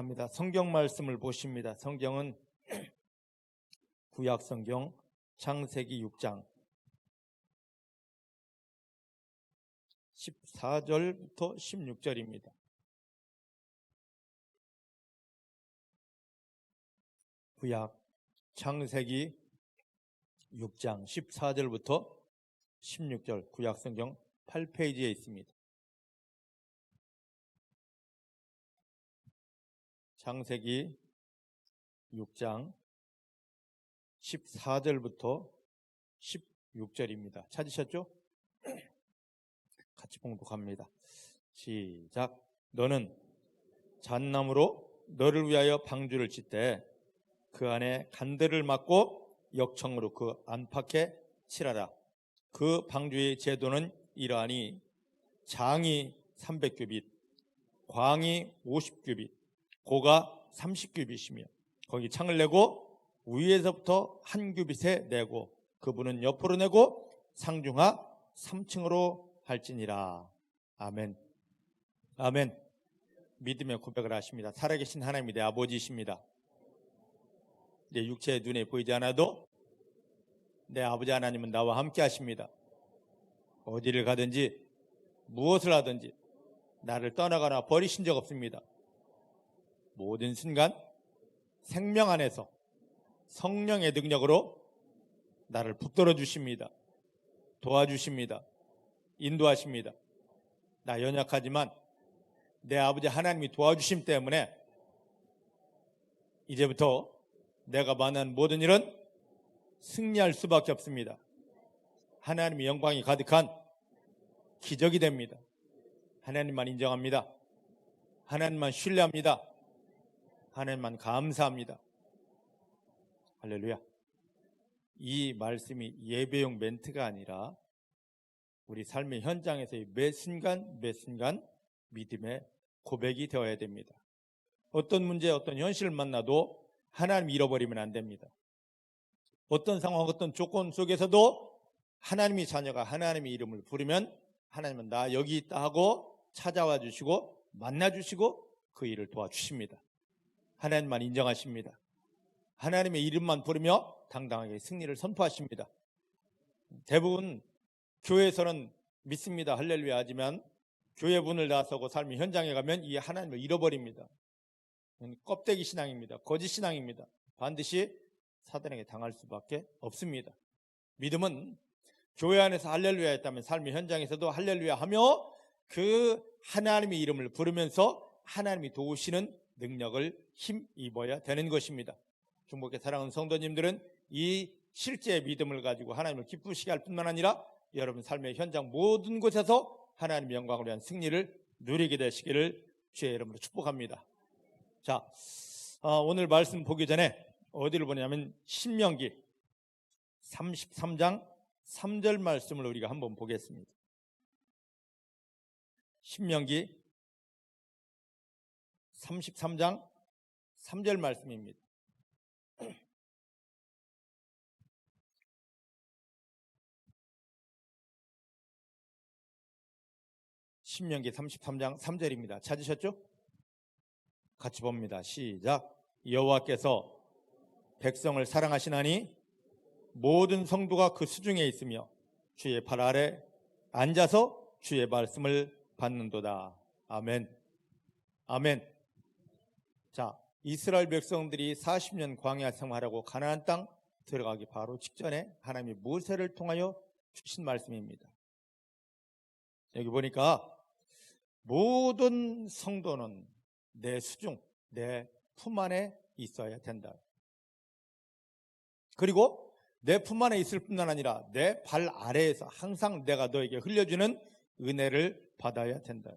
감사합니다. 성경 말씀을 보십니다. 성경은 구약 성경 창세기 6장 14절부터 16절입니다. 구약 창세기 6장 14절부터 16절 구약 성경 8페이지에 있습니다. 창세기 6장 14절부터 16절입니다. 찾으셨죠? 같이 봉독합니다. 시작. 너는 잣나무로 너를 위하여 방주를 짓되 그 안에 간들을 막고 역청으로 그 안팎에 칠하라. 그 방주의 제도는 이러하니 장이 300규빗, 광이 50규빗, 고가 30규빗이며 거기 창을 내고 위에서부터 한 규빗에 내고 그분은 옆으로 내고 상중하 3층으로 할지니라. 아멘. 아멘. 믿음의 고백을 하십니다. 살아계신 하나님이 내 아버지이십니다. 내 육체의 눈에 보이지 않아도 내 아버지 하나님은 나와 함께 하십니다. 어디를 가든지 무엇을 하든지 나를 떠나거나 버리신 적 없습니다. 모든 순간 생명 안에서 성령의 능력으로 나를 붙들어 주십니다. 도와주십니다. 인도하십니다. 나 연약하지만 내 아버지 하나님이 도와주심 때문에 이제부터 내가 만난 모든 일은 승리할 수밖에 없습니다. 하나님의 영광이 가득한 기적이 됩니다. 하나님만 인정합니다. 하나님만 신뢰합니다. 하나님만 감사합니다. 할렐루야. 이 말씀이 예배용 멘트가 아니라 우리 삶의 현장에서의 매 순간 매 순간 믿음의 고백이 되어야 됩니다. 어떤 문제, 어떤 현실을 만나도 하나님 잃어버리면 안 됩니다. 어떤 상황, 어떤 조건 속에서도 하나님이 자녀가 하나님의 이름을 부르면 하나님은 나 여기 있다 하고 찾아와 주시고 만나 주시고 그 일을 도와주십니다. 하나님만 인정하십니다. 하나님의 이름만 부르며 당당하게 승리를 선포하십니다. 대부분 교회에서는 믿습니다. 할렐루야 하지만 교회 문을 나서고 삶의 현장에 가면 이 하나님을 잃어버립니다. 껍데기 신앙입니다. 거짓 신앙입니다. 반드시 사단에게 당할 수밖에 없습니다. 믿음은 교회 안에서 할렐루야 했다면 삶의 현장에서도 할렐루야 하며 그 하나님의 이름을 부르면서 하나님이 도우시는 능력을 힘입어야 되는 것입니다. 중복의 사랑하는 성도님들은 이 실제의 믿음을 가지고 하나님을 기쁘시게 할 뿐만 아니라 여러분 삶의 현장 모든 곳에서 하나님의 영광을 위한 승리를 누리게 되시기를 주의 이름으로 축복합니다. 자, 오늘 말씀 보기 전에 어디를 보냐면 신명기 33장 3절 말씀을 우리가 한번 보겠습니다. 신명기 33장 3절 말씀입니다. 신명기 33장 3절입니다. 찾으셨죠? 같이 봅니다. 시작. 여호와께서 백성을 사랑하시나니 모든 성도가 그 수중에 있으며 주의 발 아래 앉아서 주의 말씀을 받는도다. 아멘. 아멘. 자, 이스라엘 백성들이 40년 광야 생활하고 가나안 땅 들어가기 바로 직전에 하나님이 모세를 통하여 주신 말씀입니다. 여기 보니까 모든 성도는 내 수중, 내 품 안에 있어야 된다. 그리고 내 품 안에 있을 뿐만 아니라 내 발 아래에서 항상 내가 너에게 흘려주는 은혜를 받아야 된다.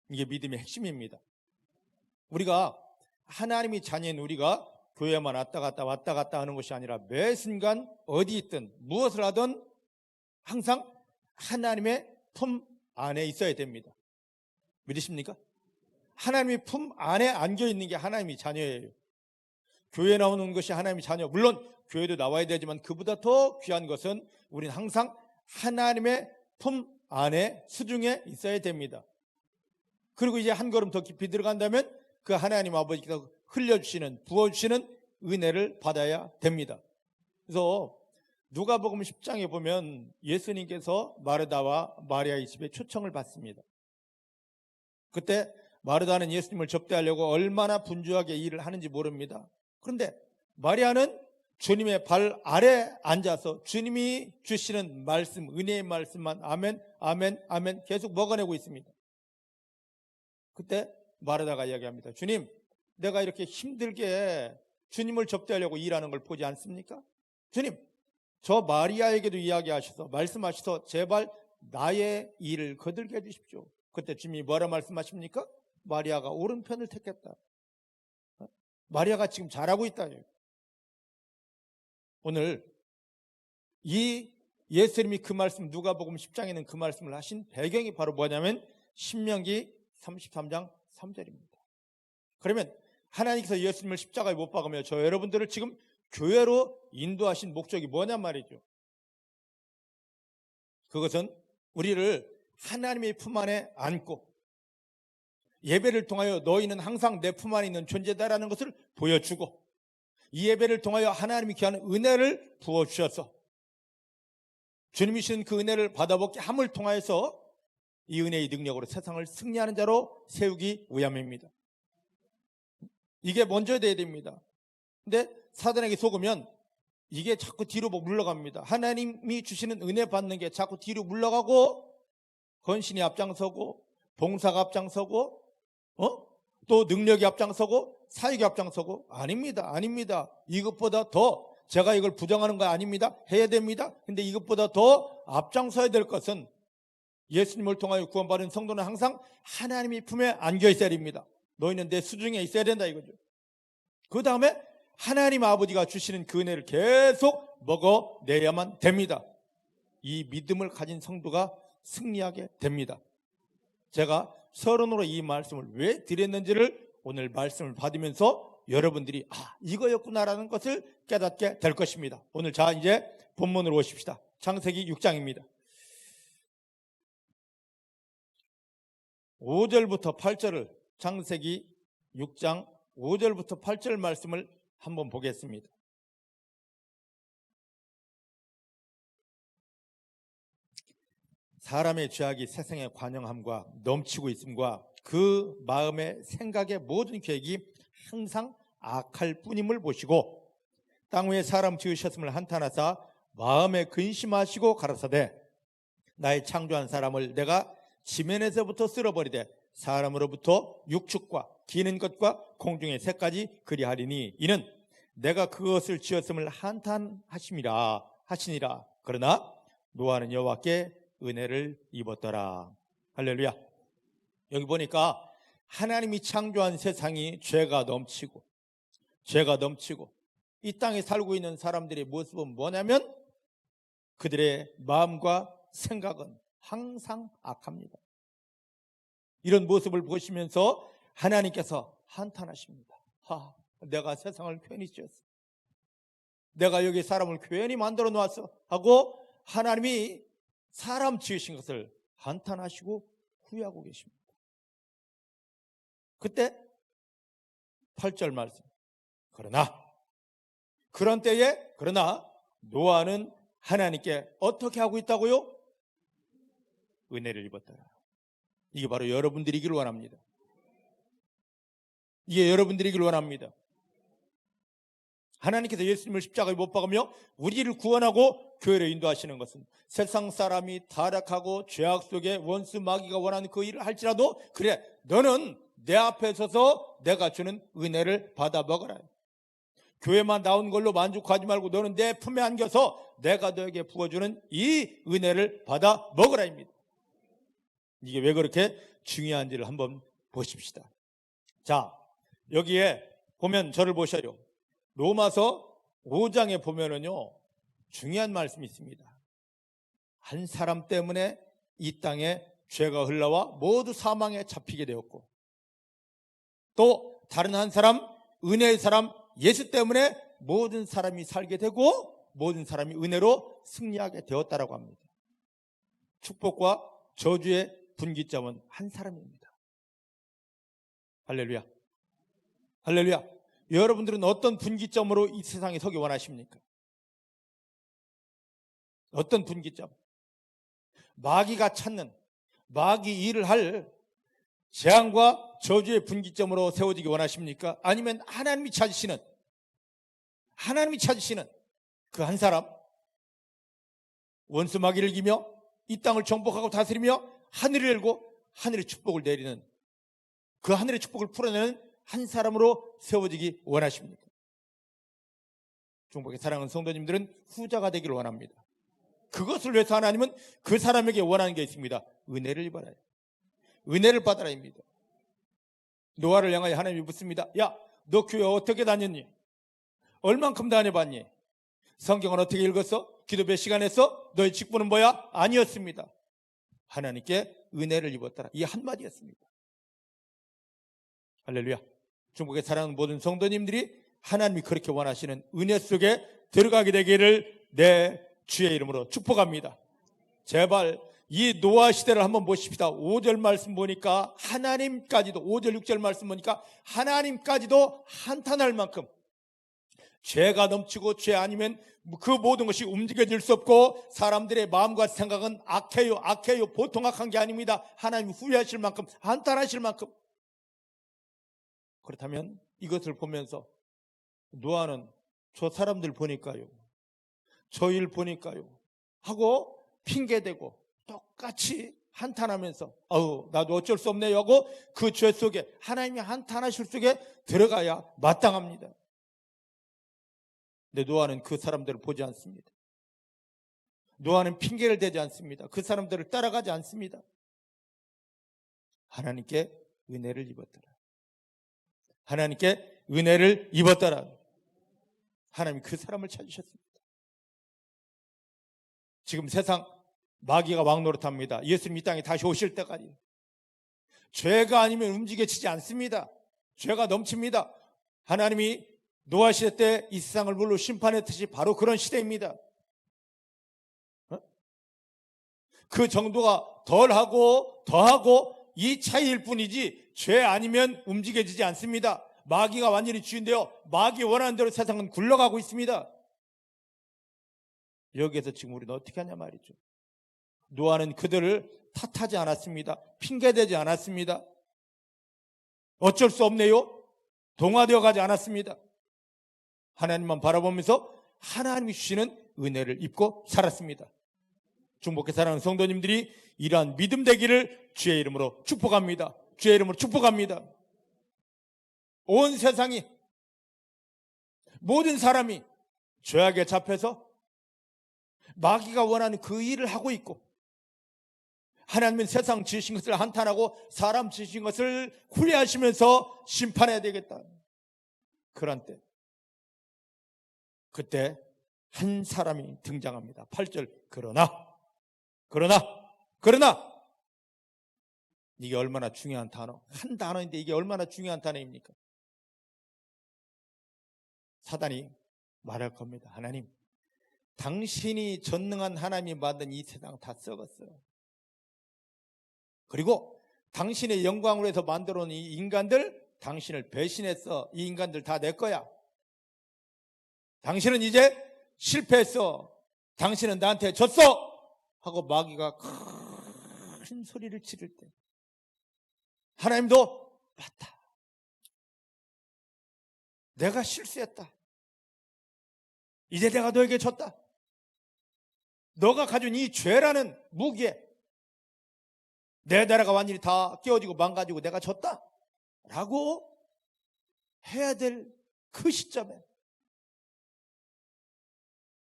이게 믿음의 핵심입니다. 우리가 하나님이 자녀인 우리가 교회만 왔다 갔다 하는 것이 아니라 매 순간 어디 있든 무엇을 하든 항상 하나님의 품 안에 있어야 됩니다. 믿으십니까? 하나님의 품 안에 안겨있는 게 하나님의 자녀예요. 교회 나오는 것이 하나님의 자녀. 물론 교회도 나와야 되지만 그보다 더 귀한 것은 우리는 항상 하나님의 품 안에 수중에 있어야 됩니다. 그리고 이제 한 걸음 더 깊이 들어간다면 그 하나님 아버지께서 흘려주시는, 부어주시는 은혜를 받아야 됩니다. 그래서 누가복음 10장에 보면 예수님께서 마르다와 마리아의 집에 초청을 받습니다. 그때 마르다는 예수님을 접대하려고 얼마나 분주하게 일을 하는지 모릅니다. 그런데 마리아는 주님의 발 아래 앉아서 주님이 주시는 말씀, 은혜의 말씀만 아멘, 아멘, 아멘 계속 먹어내고 있습니다. 그때 마르다가 이야기합니다. 주님, 내가 이렇게 힘들게 주님을 접대하려고 일하는 걸 보지 않습니까? 주님, 저 마리아에게도 이야기하셔서 말씀하셔서 제발 나의 일을 거들게 해주십시오. 그때 주님이 뭐라 말씀하십니까? 마리아가 옳은 편을 택했다. 마리아가 지금 잘하고 있다. 오늘 이 예수님이 그 말씀, 누가복음 10장에는 그 말씀을 하신 배경이 바로 뭐냐면 신명기 33장 3절입니다. 그러면 하나님께서 예수님을 십자가에 못 박으며 저 여러분들을 지금 교회로 인도하신 목적이 뭐냔 말이죠. 그것은 우리를 하나님의 품 안에 안고 예배를 통하여 너희는 항상 내 품 안에 있는 존재다라는 것을 보여주고, 이 예배를 통하여 하나님이 귀한 은혜를 부어주셔서 주님이 주신 그 은혜를 받아먹게 함을 통하여서 이 은혜의 능력으로 세상을 승리하는 자로 세우기 위함입니다. 이게 먼저 돼야 됩니다. 근데 사단에게 속으면 이게 자꾸 뒤로 물러갑니다. 하나님이 주시는 은혜 받는 게 자꾸 뒤로 물러가고, 헌신이 앞장서고, 봉사가 앞장서고, 또 능력이 앞장서고, 사역이 앞장서고. 아닙니다. 이것보다 더, 제가 이걸 부정하는 거 아닙니다. 해야 됩니다. 근데 이것보다 더 앞장서야 될 것은 예수님을 통하여 구원받은 성도는 항상 하나님의 품에 안겨 있어야 됩니다. 너희는 내 수중에 있어야 된다 이거죠. 그 다음에 하나님 아버지가 주시는 그 은혜를 계속 먹어내야만 됩니다. 이 믿음을 가진 성도가 승리하게 됩니다. 제가 서론으로 이 말씀을 왜 드렸는지를 오늘 말씀을 받으면서 여러분들이 이거였구나라는 것을 깨닫게 될 것입니다. 오늘 자 이제 본문으로 오십시다. 창세기 6장입니다. 5절부터 8절을, 창세기 6장 5절부터 8절 말씀을 한번 보겠습니다. 사람의 죄악이 세상에 관영함과 넘치고 있음과 그 마음의 생각의 모든 계획이 항상 악할 뿐임을 보시고, 땅 위에 사람 지으셨음을 한탄하사 마음에 근심하시고 가라사대 나의 창조한 사람을 내가 지면에서부터 쓸어버리되 사람으로부터 육축과 기는 것과 공중의 새까지 그리하리니 이는 내가 그것을 지었음을 한탄하심이라 하시니라. 그러나 노아는 여호와께 은혜를 입었더라. 할렐루야. 여기 보니까 하나님이 창조한 세상이 죄가 넘치고 이 땅에 살고 있는 사람들의 모습은 뭐냐면 그들의 마음과 생각은 항상 악합니다. 이런 모습을 보시면서 하나님께서 한탄하십니다. 내가 세상을 괜히 지었어. 내가 여기 사람을 괜히 만들어 놓았어 하고 하나님이 사람 지으신 것을 한탄하시고 후회하고 계십니다. 그때 8절 말씀. 그러나 노아는 하나님께 어떻게 하고 있다고요? 은혜를 입었더라. 이게 바로 여러분들이길 원합니다. 하나님께서 예수님을 십자가에 못 박으며 우리를 구원하고 교회를 인도하시는 것은 세상 사람이 타락하고 죄악 속에 원수 마귀가 원하는 그 일을 할지라도 그래, 너는 내 앞에 서서 내가 주는 은혜를 받아 먹어라. 교회만 나온 걸로 만족하지 말고 너는 내 품에 안겨서 내가 너에게 부어주는 이 은혜를 받아 먹으라입니다. 이게 왜 그렇게 중요한지를 한번 보십시다. 자, 여기에 보면 저를 보셔요. 로마서 5장에 보면은요, 중요한 말씀이 있습니다. 한 사람 때문에 이 땅에 죄가 흘러와 모두 사망에 잡히게 되었고, 또 다른 한 사람, 은혜의 사람 예수 때문에 모든 사람이 살게 되고 모든 사람이 은혜로 승리하게 되었다라고 합니다. 축복과 저주의 분기점은 한 사람입니다. 할렐루야. 할렐루야. 여러분들은 어떤 분기점으로 이 세상에 서기 원하십니까? 어떤 분기점? 마귀가 찾는, 마귀 일을 할 재앙과 저주의 분기점으로 세워지기 원하십니까? 아니면 하나님이 찾으시는 그 한 사람, 원수 마귀를 이기며 이 땅을 정복하고 다스리며 하늘을 열고 하늘의 축복을 내리는, 그 하늘의 축복을 풀어내는 한 사람으로 세워지기 원하십니까? 중복의 사랑하는 성도님들은 후자가 되기를 원합니다. 그것을 위해서 하나님은 그 사람에게 원하는 게 있습니다. 은혜를 입어라. 은혜를 받아라입니다. 노아를 향하여 하나님이 묻습니다. 야, 너 교회 어떻게 다녔니? 얼만큼 다녀봤니? 성경은 어떻게 읽었어? 기도 몇 시간 했어? 너의 직분은 뭐야? 아니었습니다. 하나님께 은혜를 입었더라. 이 한마디였습니다. 할렐루야. 중국에 사랑하는 모든 성도님들이 하나님이 그렇게 원하시는 은혜 속에 들어가게 되기를 내 주의 이름으로 축복합니다. 제발 이 노아 시대를 한번 보십시다. 5절 말씀 보니까 하나님까지도, 5절 6절 말씀 보니까 하나님까지도 한탄할 만큼 죄가 넘치고 죄 아니면 그 모든 것이 움직여질 수 없고 사람들의 마음과 생각은 악해요. 보통 악한 게 아닙니다. 하나님이 후회하실 만큼, 한탄하실 만큼. 그렇다면 이것을 보면서 노아는 저 사람들 보니까요, 저 일 보니까요 하고 핑계대고 똑같이 한탄하면서 나도 어쩔 수 없네요 하고 그 죄 속에, 하나님이 한탄하실 속에 들어가야 마땅합니다. 근데 노아는 그 사람들을 보지 않습니다. 노아는 핑계를 대지 않습니다. 그 사람들을 따라가지 않습니다. 하나님께 은혜를 입었더라. 하나님께 은혜를 입었더라. 하나님이 그 사람을 찾으셨습니다. 지금 세상 마귀가 왕노릇합니다. 예수님 이 땅에 다시 오실 때까지 죄가 아니면 움직여지지 않습니다. 죄가 넘칩니다. 하나님이 노아 시대 때 이 세상을 물로 심판했듯이 바로 그런 시대입니다. 그 정도가 덜하고 더하고 이 차이일 뿐이지 죄 아니면 움직여지지 않습니다. 마귀가 완전히 주인되어 마귀 원하는 대로 세상은 굴러가고 있습니다. 여기에서 지금 우리는 어떻게 하냐 말이죠. 노아는 그들을 탓하지 않았습니다. 핑계대지 않았습니다. 어쩔 수 없네요. 동화되어 가지 않았습니다. 하나님만 바라보면서 하나님이 주시는 은혜를 입고 살았습니다. 중복해 사랑하는 성도님들이 이러한 믿음 되기를 주의 이름으로 축복합니다. 주의 이름으로 축복합니다. 온 세상이, 모든 사람이 죄악에 잡혀서 마귀가 원하는 그 일을 하고 있고, 하나님은 세상 지으신 것을 한탄하고 사람 지으신 것을 후회하시면서 심판해야 되겠다. 그런 때, 그때 한 사람이 등장합니다. 8절 그러나 이게 얼마나 중요한 단어, 한 단어인데 이게 얼마나 중요한 단어입니까? 사단이 말할 겁니다. 하나님, 당신이 전능한 하나님이 만든 이 세상 다 썩었어요. 그리고 당신의 영광으로 해서 만들어 놓은 이 인간들, 당신을 배신했어. 이 인간들 다 내 거야. 당신은 이제 실패했어. 당신은 나한테 졌어 하고 마귀가 큰 소리를 지를 때 하나님도 맞다, 내가 실수했다, 이제 내가 너에게 졌다, 너가 가진 이 죄라는 무기에 내 나라가 완전히 다 깨어지고 망가지고 내가 졌다 라고 해야 될 그 시점에,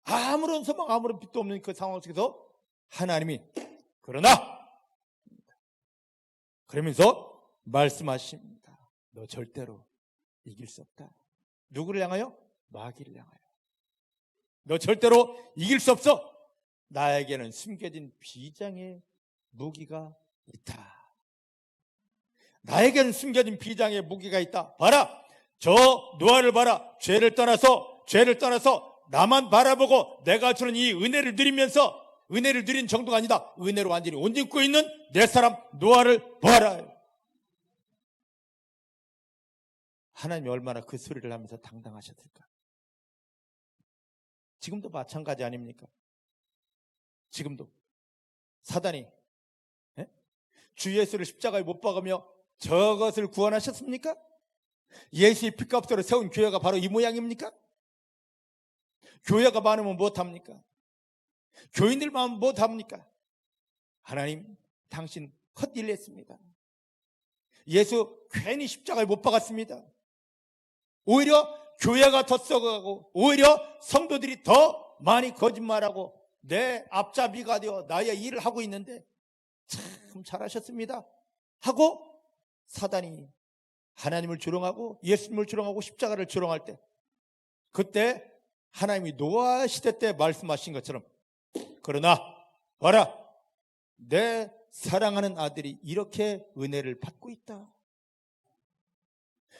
아무런 소망, 아무런 빛도 없는 그 상황 속에서 하나님이 그러면서 말씀하십니다. 너 절대로 이길 수 없다. 누구를 향하여? 마귀를 향하여. 너 절대로 이길 수 없어. 나에게는 숨겨진 비장의 무기가 있다. 나에게는 숨겨진 비장의 무기가 있다. 봐라, 저 노아를 봐라. 죄를 떠나서 나만 바라보고 내가 주는 이 은혜를 누리면서, 은혜를 누린 정도가 아니다, 은혜로 완전히 옷 입고 있는 내 사람 노아를 봐라. 하나님이 얼마나 그 소리를 하면서 당당하셨을까? 지금도 마찬가지 아닙니까? 지금도 사단이 주 예수를 십자가에 못 박으며 저것을 구원하셨습니까? 예수의 피값으로 세운 교회가 바로 이 모양입니까? 교회가 많으면 못합니까? 교인들 많으면 못합니까? 하나님, 당신 헛일 했습니다. 예수 괜히 십자가에 못 박았습니다. 오히려 교회가 더 썩어가고 오히려 성도들이 더 많이 거짓말하고 내 앞잡이가 되어 나의 일을 하고 있는데 참 잘하셨습니다 하고 사단이 하나님을 조롱하고 예수님을 조롱하고 십자가를 조롱할 때, 그때 하나님이 노아 시대 때 말씀하신 것처럼, 그러나 봐라, 내 사랑하는 아들이 이렇게 은혜를 받고 있다.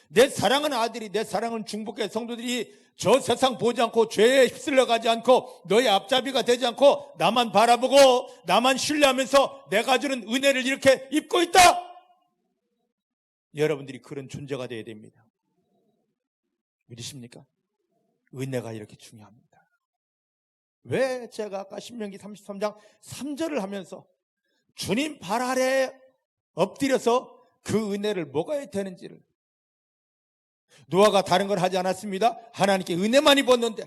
내 사랑하는 아들이, 내 사랑하는 중복의 성도들이 저 세상 보지 않고 죄에 휩쓸려 가지 않고 너의 앞잡이가 되지 않고 나만 바라보고 나만 신뢰하면서 내가 주는 은혜를 이렇게 입고 있다. 여러분들이 그런 존재가 되어야 됩니다. 믿으십니까? 은혜가 이렇게 중요합니다. 왜 제가 아까 신명기 33장 3절을 하면서 주님 발 아래 엎드려서 그 은혜를 먹어야 되는지를, 노아가 다른 걸 하지 않았습니다. 하나님께 은혜만 입었는데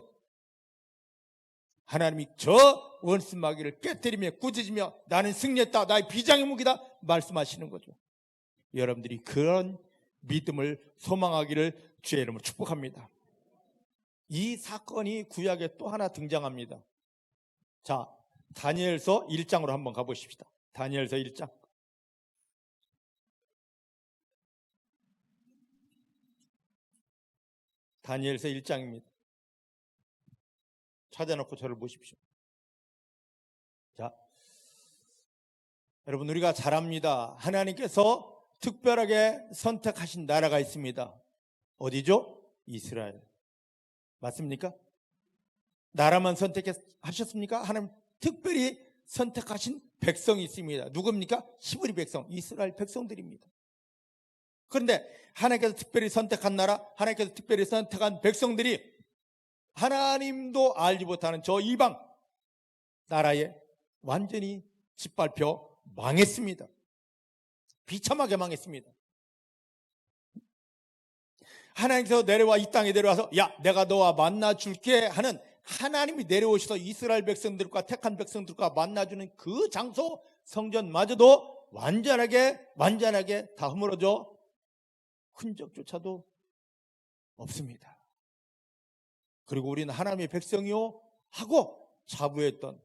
하나님이 저 원수마귀를 깨뜨리며 꾸짖으며 나는 승리했다, 나의 비장의 무기다 말씀하시는 거죠. 여러분들이 그런 믿음을 소망하기를 주의 이름으로 축복합니다. 이 사건이 구약에 또 하나 등장합니다. 자, 다니엘서 1장으로 한번 가보십시다. 다니엘서 1장. 다니엘서 1장입니다. 찾아놓고 저를 보십시오. 자, 여러분, 우리가 잘 압니다. 하나님께서 특별하게 선택하신 나라가 있습니다. 어디죠? 이스라엘. 맞습니까? 나라만 선택하셨습니까? 하나님 특별히 선택하신 백성이 있습니다. 누굽니까? 히브리 백성, 이스라엘 백성들입니다. 그런데 하나님께서 특별히 선택한 나라, 하나님께서 특별히 선택한 백성들이 하나님도 알지 못하는 저 이방 나라에 완전히 짓밟혀 망했습니다. 비참하게 망했습니다. 하나님께서 내려와 이 땅에 내려와서 야, 내가 너와 만나줄게 하는, 하나님이 내려오셔서 이스라엘 백성들과 택한 백성들과 만나주는 그 장소, 성전마저도 완전하게 다 허물어져 흔적조차도 없습니다. 그리고 우리는 하나님의 백성이요 하고 자부했던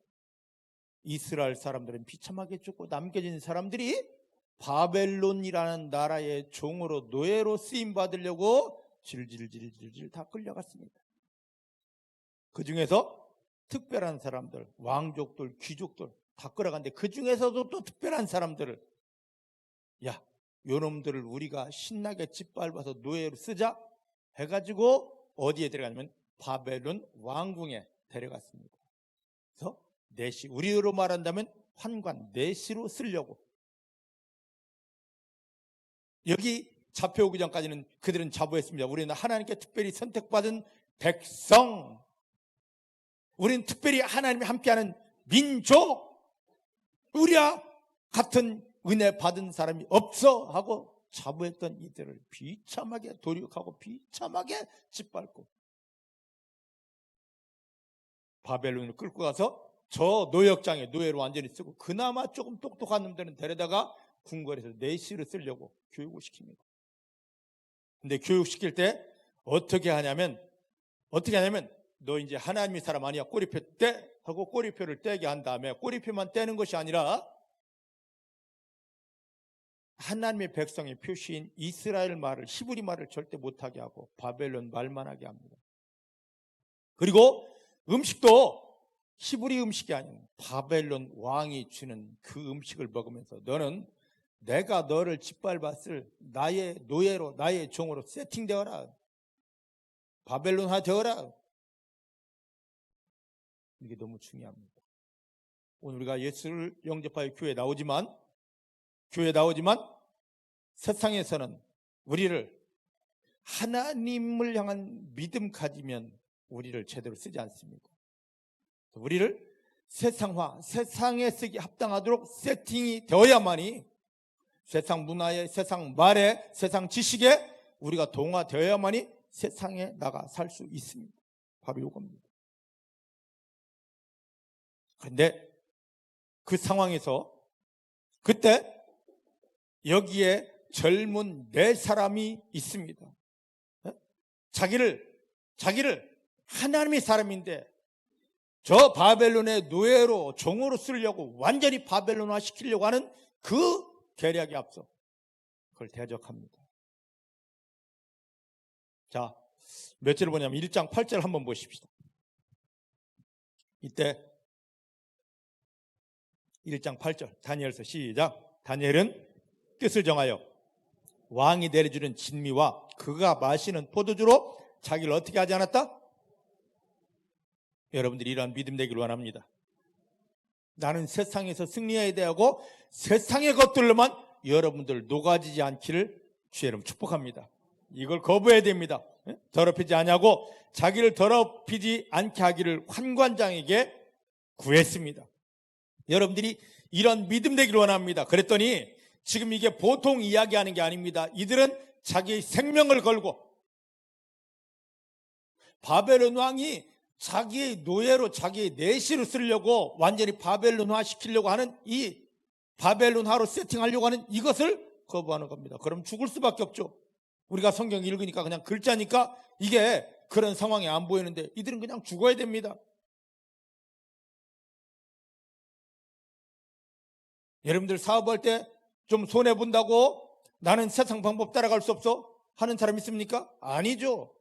이스라엘 사람들은 비참하게 죽고 남겨진 사람들이 바벨론이라는 나라의 종으로, 노예로 쓰임 받으려고 질질질질질 다 끌려갔습니다. 그 중에서 특별한 사람들, 왕족들, 귀족들 다 끌어갔는데 그 중에서도 또 특별한 사람들을, 야, 요놈들을 우리가 신나게 짓밟아서 노예로 쓰자 해가지고 어디에 데려가냐면 바벨론 왕궁에 데려갔습니다. 그래서 내시, 우리로 말한다면 환관, 내시로 쓰려고. 여기 잡혀오기 전까지는 그들은 자부했습니다. 우리는 하나님께 특별히 선택받은 백성, 우리는 특별히 하나님이 함께하는 민족, 우리와 같은 은혜 받은 사람이 없어 하고 자부했던 이들을 비참하게 도륙하고 비참하게 짓밟고 바벨론을 끌고 가서 저 노역장에 노예로 완전히 쓰고, 그나마 조금 똑똑한 놈들은 데려다가 궁궐에서 내시를 쓰려고 교육을 시킵니다. 근데 교육시킬 때 어떻게 하냐면 너 이제 하나님의 사람 아니야, 꼬리표 떼 하고 꼬리표를 떼게 한 다음에, 꼬리표만 떼는 것이 아니라 하나님의 백성의 표시인 이스라엘 말을, 히브리 말을 절대 못하게 하고 바벨론 말만 하게 합니다. 그리고 음식도 히브리 음식이 아닌 바벨론 왕이 주는 그 음식을 먹으면서 너는 내가 너를 짓밟았을 나의 노예로, 나의 종으로 세팅되어라, 바벨론화 되어라. 이게 너무 중요합니다. 오늘 우리가 예수를 영접하여 교회에 나오지만 세상에서는 우리를 하나님을 향한 믿음 가지면 우리를 제대로 쓰지 않습니다. 우리를 세상화, 세상에 쓰기 합당하도록 세팅이 되어야만이 세상 문화에, 세상 말에, 세상 지식에 우리가 동화되어야만이 세상에 나가 살 수 있습니다. 바로 이겁니다. 그런데 그 상황에서 그때 여기에 젊은 4사람이 있습니다. 자기를 하나님의 사람인데 저 바벨론의 노예로 종으로 쓰려고 완전히 바벨론화 시키려고 하는 그 계략에 앞서 그걸 대적합니다. 자, 몇 절을 보냐면 1장 8절 한번 보십시다. 이때 1장 8절 다니엘서 시작. 다니엘은 뜻을 정하여 왕이 내려주는 진미와 그가 마시는 포도주로 자기를 어떻게 하지 않았다? 여러분들이 이러한 믿음 되기를 원합니다. 나는 세상에서 승리해야 되고 세상의 것들로만 여러분들 녹아지지 않기를 주의 이름 축복합니다. 이걸 거부해야 됩니다. 더럽히지 않냐고 자기를 더럽히지 않게 하기를 환관장에게 구했습니다. 여러분들이 이런 믿음 되기를 원합니다. 그랬더니 지금 이게 보통 이야기하는 게 아닙니다. 이들은 자기의 생명을 걸고 바벨론 왕이 자기의 노예로 자기의 내시로 쓰려고 완전히 바벨론화 시키려고 하는 이 바벨론화로 세팅하려고 하는 이것을 거부하는 겁니다. 그럼 죽을 수밖에 없죠. 우리가 성경 읽으니까 그냥 글자니까 이게 그런 상황이 안 보이는데 이들은 그냥 죽어야 됩니다. 여러분들 사업할 때 좀 손해본다고 나는 세상 방법 따라갈 수 없어 하는 사람 있습니까? 아니죠.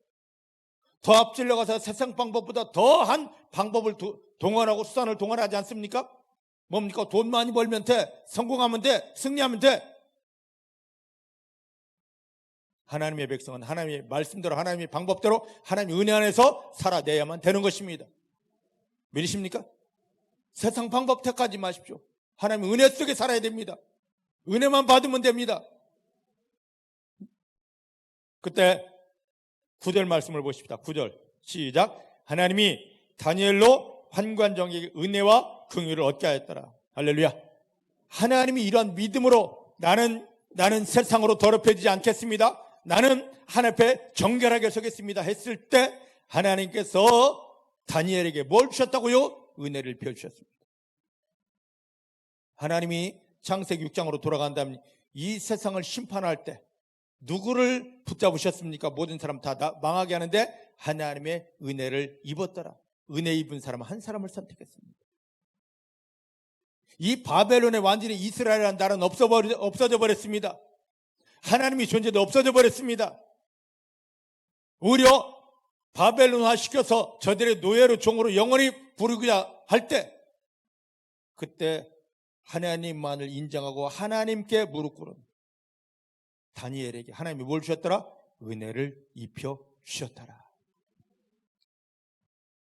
더 앞질러 가서 세상 방법보다 더한 방법을 동원하고 수단을 동원하지 않습니까? 뭡니까? 돈 많이 벌면 돼, 성공하면 돼, 승리하면 돼. 하나님의 백성은 하나님의 말씀대로 하나님의 방법대로 하나님의 은혜 안에서 살아내야만 되는 것입니다. 믿으십니까? 세상 방법 택하지 마십시오. 하나님의 은혜 속에 살아야 됩니다. 은혜만 받으면 됩니다. 그때 9절 말씀을 보십시다. 9절 시작. 하나님이 다니엘로 환관장에게 은혜와 긍휼을 얻게 하였더라. 할렐루야. 하나님이 이런 믿음으로 나는 세상으로 더럽혀지지 않겠습니다. 나는 하나님 앞에 정결하게 서겠습니다 했을 때 하나님께서 다니엘에게 뭘 주셨다고요? 은혜를 펴주셨습니다. 하나님이 창세기 6장으로 돌아간다면 이 세상을 심판할 때 누구를 붙잡으셨습니까? 모든 사람 다 망하게 하는데 하나님의 은혜를 입었더라. 은혜 입은 사람은 한 사람을 선택했습니다. 이 바벨론의 완전히 이스라엘이라는 나라는 없어져 버렸습니다. 하나님이 존재도 없어져 버렸습니다. 오히려 바벨론화 시켜서 저들의 노예로 종으로 영원히 부르고자 할 때 그때 하나님만을 인정하고 하나님께 무릎 꿇은 다니엘에게 하나님이 뭘 주셨더라? 은혜를 입혀 주셨더라.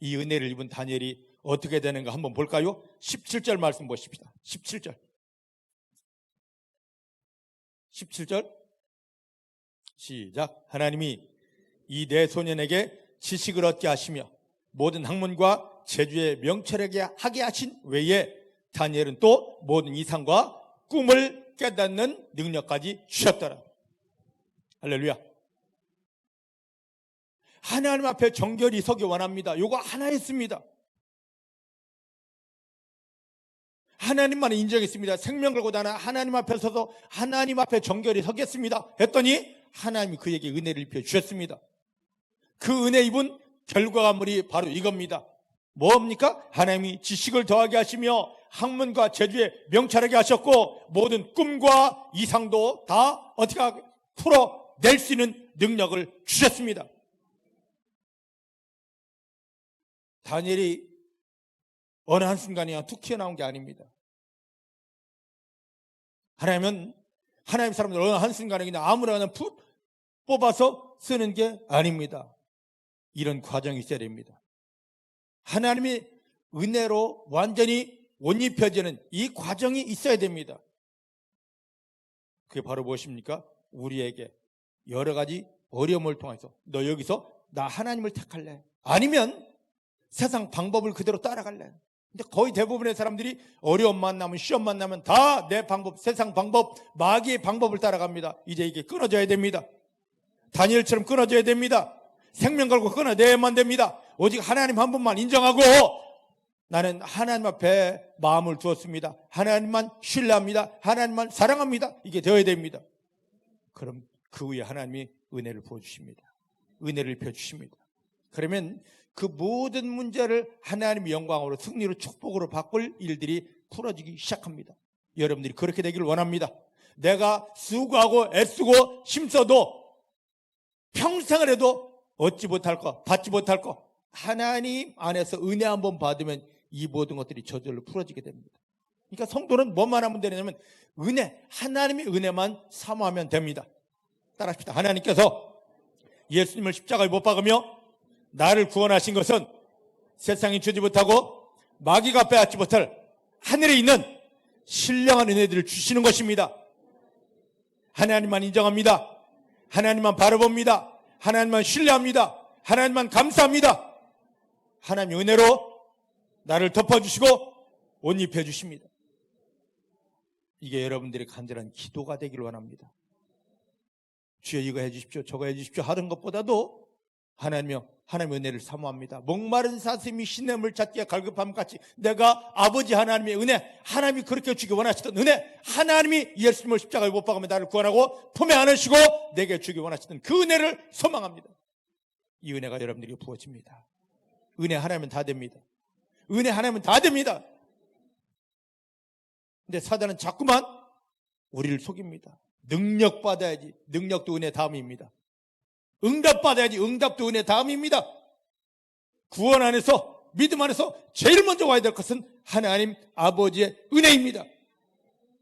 이 은혜를 입은 다니엘이 어떻게 되는가 한번 볼까요? 17절 말씀 보십시다. 17절 시작. 하나님이 이 네 소년에게 지식을 얻게 하시며 모든 학문과 재주에 명철하게 하게 하신 외에 다니엘은 또 모든 이상과 꿈을 깨닫는 능력까지 주셨더라. 할렐루야. 하나님 앞에 정결히 서기 원합니다. 요거 하나였습니다. 하나님만 인정했습니다. 생명 걸고 나는 하나님 앞에 서서 하나님 앞에 정결히 서겠습니다 했더니 하나님이 그에게 은혜를 입혀 주셨습니다. 그 은혜 입은 결과물이 바로 이겁니다. 뭡니까? 하나님이 지식을 더하게 하시며 학문과 재주에 명철하게 하셨고 모든 꿈과 이상도 다 어떻게 풀어낼 수 있는 능력을 주셨습니다. 다니엘이 어느 한순간에 툭 튀어나온 게 아닙니다. 하나님은 하나님 사람들 어느 한순간에 그냥 아무나 푹 뽑아서 쓰는 게 아닙니다. 이런 과정이 있어야 됩니다. 하나님이 은혜로 완전히 옷 입혀지는 이 과정이 있어야 됩니다. 그게 바로 무엇입니까? 우리에게 여러 가지 어려움을 통해서 너 여기서 나 하나님을 택할래? 아니면 세상 방법을 그대로 따라갈래? 근데 거의 대부분의 사람들이 어려움 만나면, 시험 만나면 다 내 방법, 세상 방법, 마귀의 방법을 따라갑니다. 이제 이게 끊어져야 됩니다. 다니엘처럼 끊어져야 됩니다. 생명 걸고 끊어내야만 됩니다. 오직 하나님 한 분만 인정하고 나는 하나님 앞에 마음을 두었습니다. 하나님만 신뢰합니다. 하나님만 사랑합니다. 이게 되어야 됩니다. 그럼 그 후에 하나님이 은혜를 부어주십니다. 은혜를 펴주십니다. 그러면 그 모든 문제를 하나님의 영광으로, 승리로, 축복으로 바꿀 일들이 풀어지기 시작합니다. 여러분들이 그렇게 되기를 원합니다. 내가 수고하고 애쓰고 힘써도 평생을 해도 얻지 못할 것, 받지 못할 것, 하나님 안에서 은혜 한번 받으면 이 모든 것들이 저절로 풀어지게 됩니다. 그러니까 성도는 뭐만 하면 되냐면 은혜, 하나님의 은혜만 사모하면 됩니다. 따라합시다. 하나님께서 예수님을 십자가에 못 박으며 나를 구원하신 것은 세상이 주지 못하고 마귀가 빼앗지 못할 하늘에 있는 신령한 은혜들을 주시는 것입니다. 하나님만 인정합니다. 하나님만 바라봅니다. 하나님만 신뢰합니다. 하나님만 감사합니다. 하나님의 은혜로 나를 덮어주시고 옷 입혀주십니다. 이게 여러분들의 간절한 기도가 되기를 원합니다. 주여 이거 해주십시오, 저거 해주십시오 하는 것보다도 하나님의 은혜를 사모합니다. 목마른 사슴이 시냇물 찾기에 갈급함 같이 내가 아버지 하나님의 은혜, 하나님이 그렇게 주기 원하시던 은혜, 하나님이 예수님을 십자가에 못 박으며 나를 구원하고 품에 안으시고 내게 주기 원하시던 그 은혜를 소망합니다. 이 은혜가 여러분들에게 부어집니다. 은혜 하나면 다 됩니다. 은혜 하나면 다 됩니다. 근데 사단은 자꾸만 우리를 속입니다. 능력 받아야지, 능력도 은혜 다음입니다. 응답 받아야지, 응답도 은혜 다음입니다. 구원 안에서, 믿음 안에서 제일 먼저 와야 될 것은 하나님 아버지의 은혜입니다.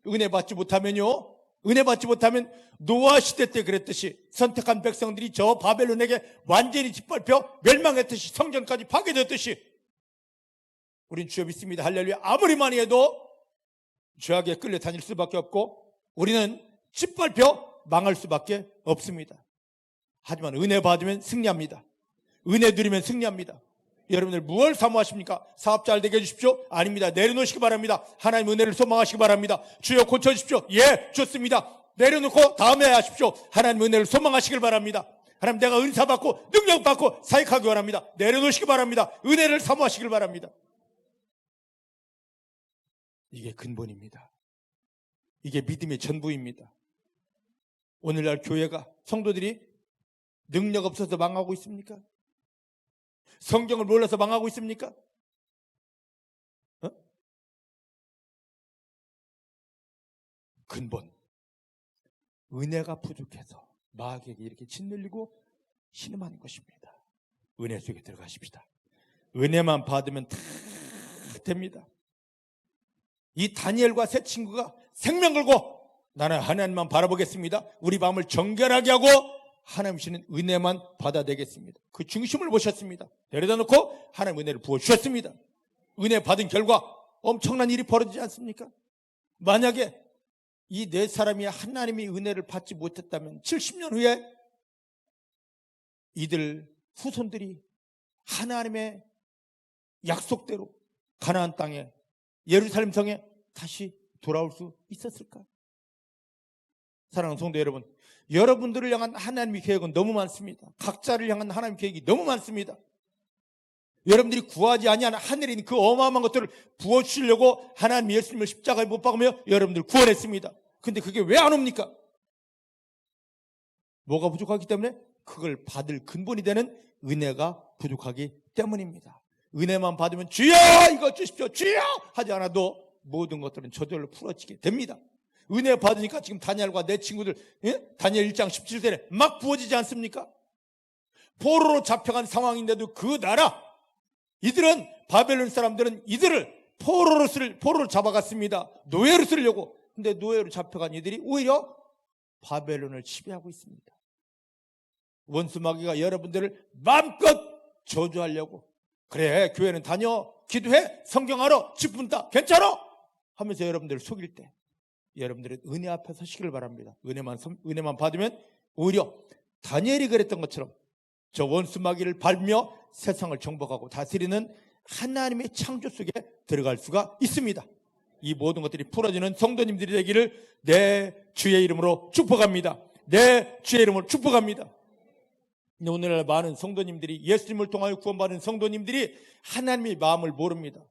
은혜 받지 못하면요, 은혜 받지 못하면 노아 시대 때 그랬듯이 선택한 백성들이 저 바벨론에게 완전히 짓밟혀 멸망했듯이, 성전까지 파괴됐듯이 우린 주여 믿습니다. 할렐루야. 아무리 많이 해도 죄악에 끌려 다닐 수밖에 없고 우리는 짓밟혀 망할 수밖에 없습니다. 하지만 은혜 받으면 승리합니다. 은혜 누리면 승리합니다. 여러분들 무엇을 사모하십니까? 사업 잘 되게 해주십시오? 아닙니다. 내려놓으시기 바랍니다. 하나님 은혜를 소망하시기 바랍니다. 주여 고쳐주십시오. 예, 좋습니다. 내려놓고 다음에 하십시오. 하나님 은혜를 소망하시길 바랍니다. 하나님 내가 은사 받고 능력 받고 사역하기 원합니다. 내려놓으시기 바랍니다. 은혜를 사모하시길 바랍니다. 이게 근본입니다. 이게 믿음의 전부입니다. 오늘날 교회가, 성도들이 능력 없어서 망하고 있습니까? 성경을 몰라서 망하고 있습니까? 근본, 은혜가 부족해서 마귀에게 이렇게 짓눌리고 신음하는 것입니다. 은혜 속에 들어가십시다. 은혜만 받으면 다 됩니다. 이 다니엘과 세 친구가 생명 걸고 나는 하나님만 바라보겠습니다. 우리 마음을 정결하게 하고 하나님 주시는 은혜만 받아내겠습니다. 그 중심을 보셨습니다. 내려다 놓고 하나님 은혜를 부어주셨습니다. 은혜 받은 결과 엄청난 일이 벌어지지 않습니까? 만약에 이 네 사람이 하나님의 은혜를 받지 못했다면 70년 후에 이들 후손들이 하나님의 약속대로 가나안 땅에, 예루살렘 성에 다시 돌아올 수 있었을까? 사랑하는 성도 여러분, 여러분들을 향한 하나님의 계획은 너무 많습니다. 각자를 향한 하나님의 계획이 너무 많습니다. 여러분들이 구하지 아니한 하늘에 있는 그 어마어마한 것들을 부어주시려고 하나님 예수님을 십자가에 못 박으며 여러분들을 구원했습니다. 근데 그게 왜 안 옵니까? 뭐가 부족하기 때문에? 그걸 받을 근본이 되는 은혜가 부족하기 때문입니다. 은혜만 받으면 주여 이거 주십시오, 주여 하지 않아도 모든 것들은 저절로 풀어지게 됩니다. 은혜 받으니까 지금 다니엘과 내 친구들, 다니엘 1장 17절에 막 부어지지 않습니까? 포로로 잡혀간 상황인데도 그 나라, 이들은, 바벨론 사람들은 이들을 포로로 잡아갔습니다. 노예로 쓰려고. 근데 노예로 잡혀간 이들이 오히려 바벨론을 지배하고 있습니다. 원수 마귀가 여러분들을 마음껏 저주하려고, 그래 교회는 다녀, 기도해, 성경 알아, 직분 따, 괜찮아 하면서 여러분들을 속일 때 여러분들은 은혜 앞에 서시길 바랍니다. 은혜만 받으면 오히려 다니엘이 그랬던 것처럼 저 원수마귀를 밟며 세상을 정복하고 다스리는 하나님의 창조 속에 들어갈 수가 있습니다. 이 모든 것들이 풀어지는 성도님들이 되기를 내 주의 이름으로 축복합니다. 내 주의 이름으로 축복합니다. 오늘날 많은 성도님들이, 예수님을 통하여 구원받은 성도님들이 하나님의 마음을 모릅니다.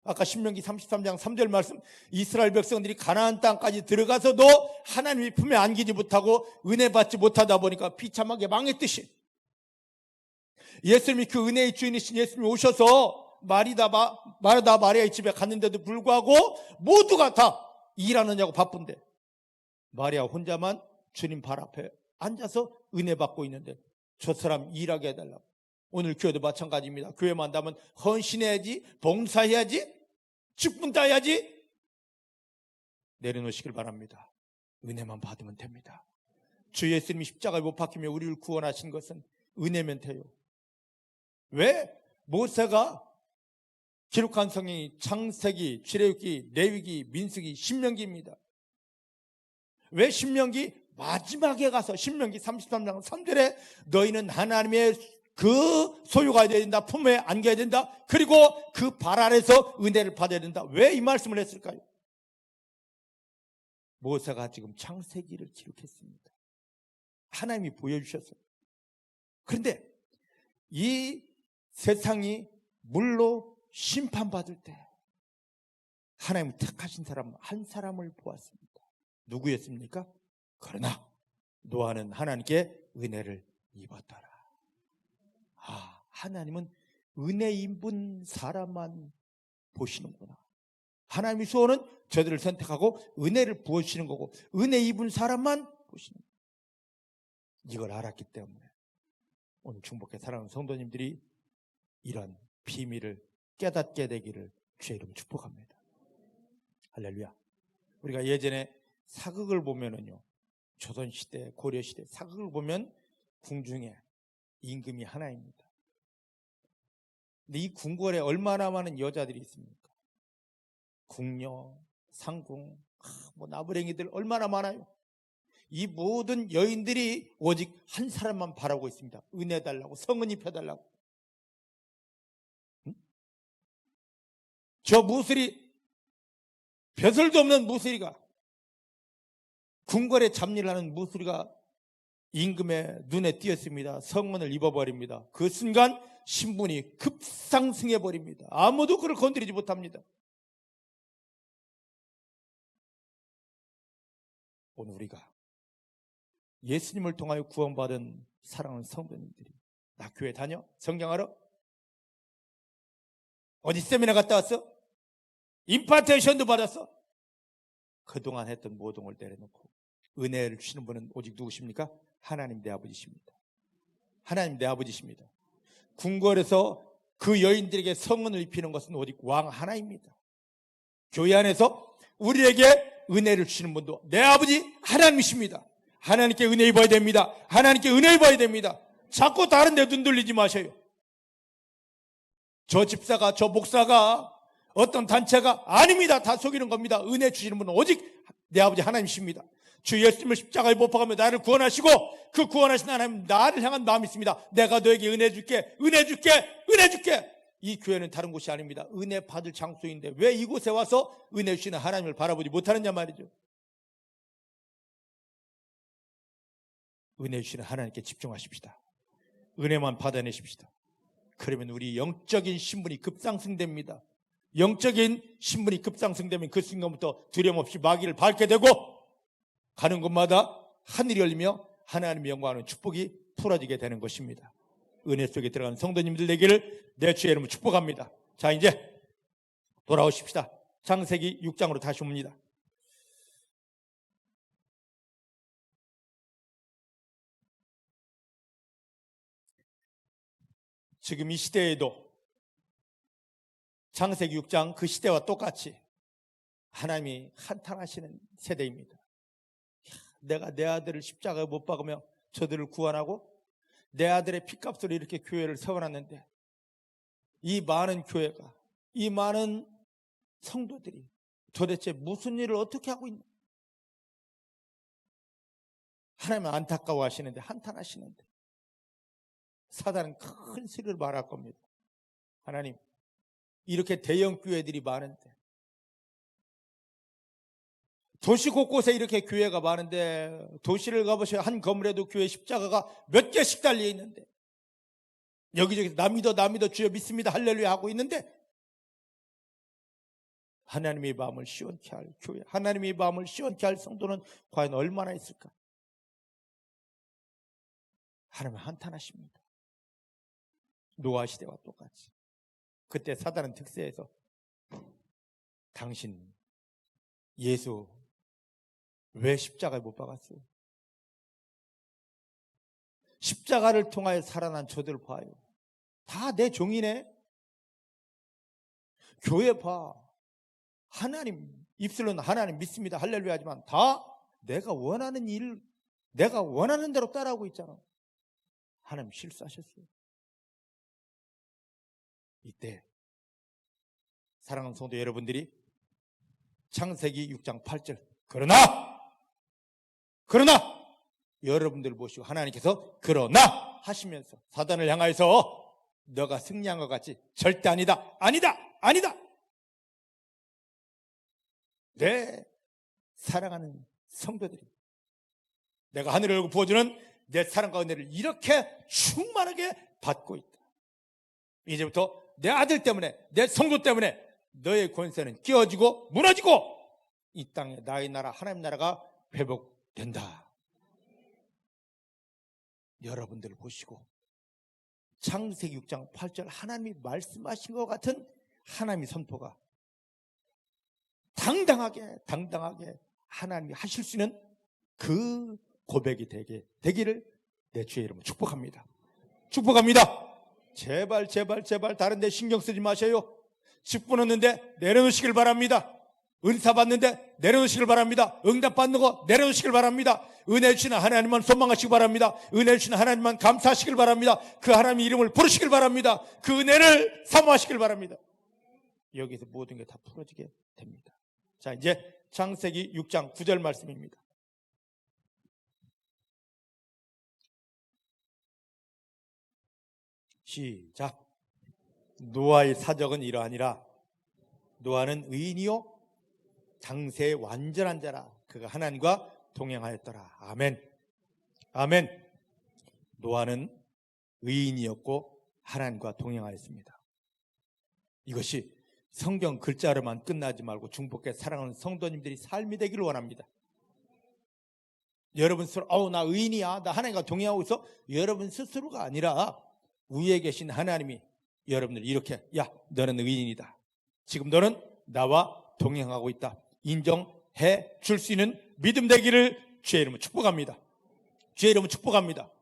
아까 신명기 33장 3절 말씀, 이스라엘 백성들이 가나안 땅까지 들어가서도 하나님의 품에 안기지 못하고 은혜 받지 못하다 보니까 비참하게 망했듯이, 예수님이 그 은혜의 주인이신 예수님이 오셔서 마르다 마리아의 집에 갔는데도 불구하고 모두가 다 일하느냐고 바쁜데 마리아 혼자만 주님 발 앞에 앉아서 은혜 받고 있는데 저 사람 일하게 해달라고. 오늘 교회도 마찬가지입니다. 교회 만나면 헌신해야지, 봉사해야지, 직분 따야지. 내려놓으시길 바랍니다. 은혜만 받으면 됩니다. 주 예수님이 십자가에 못 박히며 우리를 구원하신 것은 은혜면 돼요. 왜 모세가 기록한 성경이 창세기, 출애굽기, 레위기, 민수기, 신명기입니다. 왜 신명기 마지막에 가서 신명기 33장 3절에 너희는 하나님의 그 소유가 되어야 된다, 품에 안겨야 된다, 그리고 그 발 아래서 은혜를 받아야 된다. 왜 이 말씀을 했을까요? 모세가 지금 창세기를 기록했습니다. 하나님이 보여주셨어요. 그런데 이 세상이 물로 심판받을 때 하나님 택하신 사람 한 사람을 보았습니다. 누구였습니까? 그러나 노아는 하나님께 은혜를 입었더라. 하나님은 은혜 입은 사람만 보시는구나. 하나님의 소원은 저들을 선택하고 은혜를 부어주시는 거고 은혜 입은 사람만 보시는 거예요. 이걸 알았기 때문에 오늘 충복해 사랑하는 성도님들이 이런 비밀을 깨닫게 되기를 주의 이름으로 축복합니다. 할렐루야. 우리가 예전에 사극을 보면은요, 조선시대, 고려시대 사극을 보면 궁중에 임금이 하나입니다. 근데 이 궁궐에 얼마나 많은 여자들이 있습니까? 궁녀, 상궁, 나부랭이들 얼마나 많아요. 이 모든 여인들이 오직 한 사람만 바라고 있습니다. 은혜 달라고, 성은 입혀달라고. 저 무술이, 벼슬도 없는 무술이가, 궁궐에 잡일을 하는 무술이가 임금의 눈에 띄었습니다. 성문을 입어버립니다. 그 순간 신분이 급상승해버립니다. 아무도 그를 건드리지 못합니다. 오늘 우리가 예수님을 통하여 구원받은 사랑하는 성도님들이, 나 교회 다녀? 성경하러? 어디 세미나 갔다 왔어? 임파테이션도 받았어? 그동안 했던 모든 걸 내려놓고 은혜를 주시는 분은 오직 누구십니까? 하나님 내 아버지십니다. 하나님 내 아버지십니다. 궁궐에서 그 여인들에게 성은을 입히는 것은 오직 왕 하나입니다. 교회 안에서 우리에게 은혜를 주시는 분도 내 아버지 하나님이십니다. 하나님께 은혜 입어야 됩니다. 하나님께 은혜 입어야 됩니다. 자꾸 다른 데 눈 돌리지 마셔요. 저 집사가, 저 목사가, 어떤 단체가 아닙니다. 다 속이는 겁니다. 은혜 주시는 분은 오직 내 아버지 하나님이십니다. 주 예수님을 십자가에 못 박으며 나를 구원하시고 그 구원하신 하나님 나를 향한 마음이 있습니다. 내가 너에게 은혜 줄게, 은혜 줄게, 은혜 줄게. 이 교회는 다른 곳이 아닙니다. 은혜 받을 장소인데 왜 이곳에 와서 은혜 주시는 하나님을 바라보지 못하느냐 말이죠. 은혜 주시는 하나님께 집중하십시다. 은혜만 받아내십시다. 그러면 우리 영적인 신분이 급상승됩니다. 영적인 신분이 급상승되면 그 순간부터 두려움 없이 마귀를 밟게 되고 가는 곳마다 하늘이 열리며 하나님의 영광하는 축복이 풀어지게 되는 것입니다. 은혜 속에 들어가는 성도님들 되기를 내 주의 이름으로 축복합니다. 자, 이제 돌아오십시다. 창세기 6장으로 다시 옵니다. 지금 이 시대에도 창세기 6장 그 시대와 똑같이 하나님이 한탄하시는 세대입니다. 내가 내 아들을 십자가에 못 박으며 저들을 구원하고 내 아들의 피값으로 이렇게 교회를 세워놨는데 이 많은 교회가, 이 많은 성도들이 도대체 무슨 일을 어떻게 하고 있나? 하나님은 안타까워하시는데, 한탄하시는데 사단은 큰 소리를 말할 겁니다. 하나님, 이렇게 대형 교회들이 많은데, 도시 곳곳에 이렇게 교회가 많은데, 도시를 가보셔야 한 건물에도 교회 십자가가 몇 개씩 달려 있는데, 여기저기 나 믿어 주여 믿습니다 할렐루야 하고 있는데, 하나님의 마음을 시원케 할 교회, 하나님의 마음을 시원케 할 성도는 과연 얼마나 있을까? 하나님은 한탄하십니다. 노아 시대와 똑같이. 그때 사단은 특세해서, 당신 예수 왜 십자가에 못 박았어요? 십자가를 통하여 살아난 저들 봐요. 다 내 종이네. 교회 봐. 하나님, 입술로는 하나님 믿습니다 할렐루야 하지만 다 내가 원하는 일, 내가 원하는 대로 따라하고 있잖아. 하나님 실수하셨어요. 이때 사랑하는 성도 여러분들이 창세기 6장 8절 그러나 여러분들을 보시고 하나님께서 그러나 하시면서 사단을 향하여서 너가 승리한 것 같지? 절대 아니다. 내 사랑하는 성도들이, 내가 하늘을 열고 부어주는 내 사랑과 은혜를 이렇게 충만하게 받고 있다. 이제부터 내 아들 때문에, 내 성도 때문에 너의 권세는 깨어지고 무너지고 이 땅에 나의 나라, 하나님 나라가 회복된다. 여러분들을 보시고 창세기 6장 8절 하나님이 말씀하신 것 같은 하나님의 선포가 당당하게 하나님이 하실 수 있는 그 고백이 되기를 내 주의 이름으로 축복합니다. 제발 다른 데 신경 쓰지 마세요. 집 끊었는데 내려놓으시길 바랍니다. 은사 받는데 내려놓으시길 바랍니다. 응답 받는 거 내려놓으시길 바랍니다. 은혜 주시는 하나님만 소망하시기 바랍니다. 은혜 주시는 하나님만 감사하시길 바랍니다. 그 하나님의 이름을 부르시길 바랍니다. 그 은혜를 사모하시길 바랍니다. 여기서 모든 게 다 풀어지게 됩니다. 자, 이제 창세기 6장 9절 말씀입니다. 시작. 노아의 사적은 이러하니라. 노아는 의인이요 당세의 완전한 자라. 그가 하나님과 동행하였더라. 아멘. 노아는 의인이었고 하나님과 동행하였습니다. 이것이 성경 글자로만 끝나지 말고 중복해 사랑하는 성도님들이 삶이 되기를 원합니다. 여러분 스스로 나 의인이야, 나 하나님과 동행하고 있어, 여러분 스스로가 아니라 위에 계신 하나님이 여러분들 이렇게, 야 너는 의인이다, 지금 너는 나와 동행하고 있다, 인정해 줄 수 있는 믿음 되기를 주의 이름으로 축복합니다.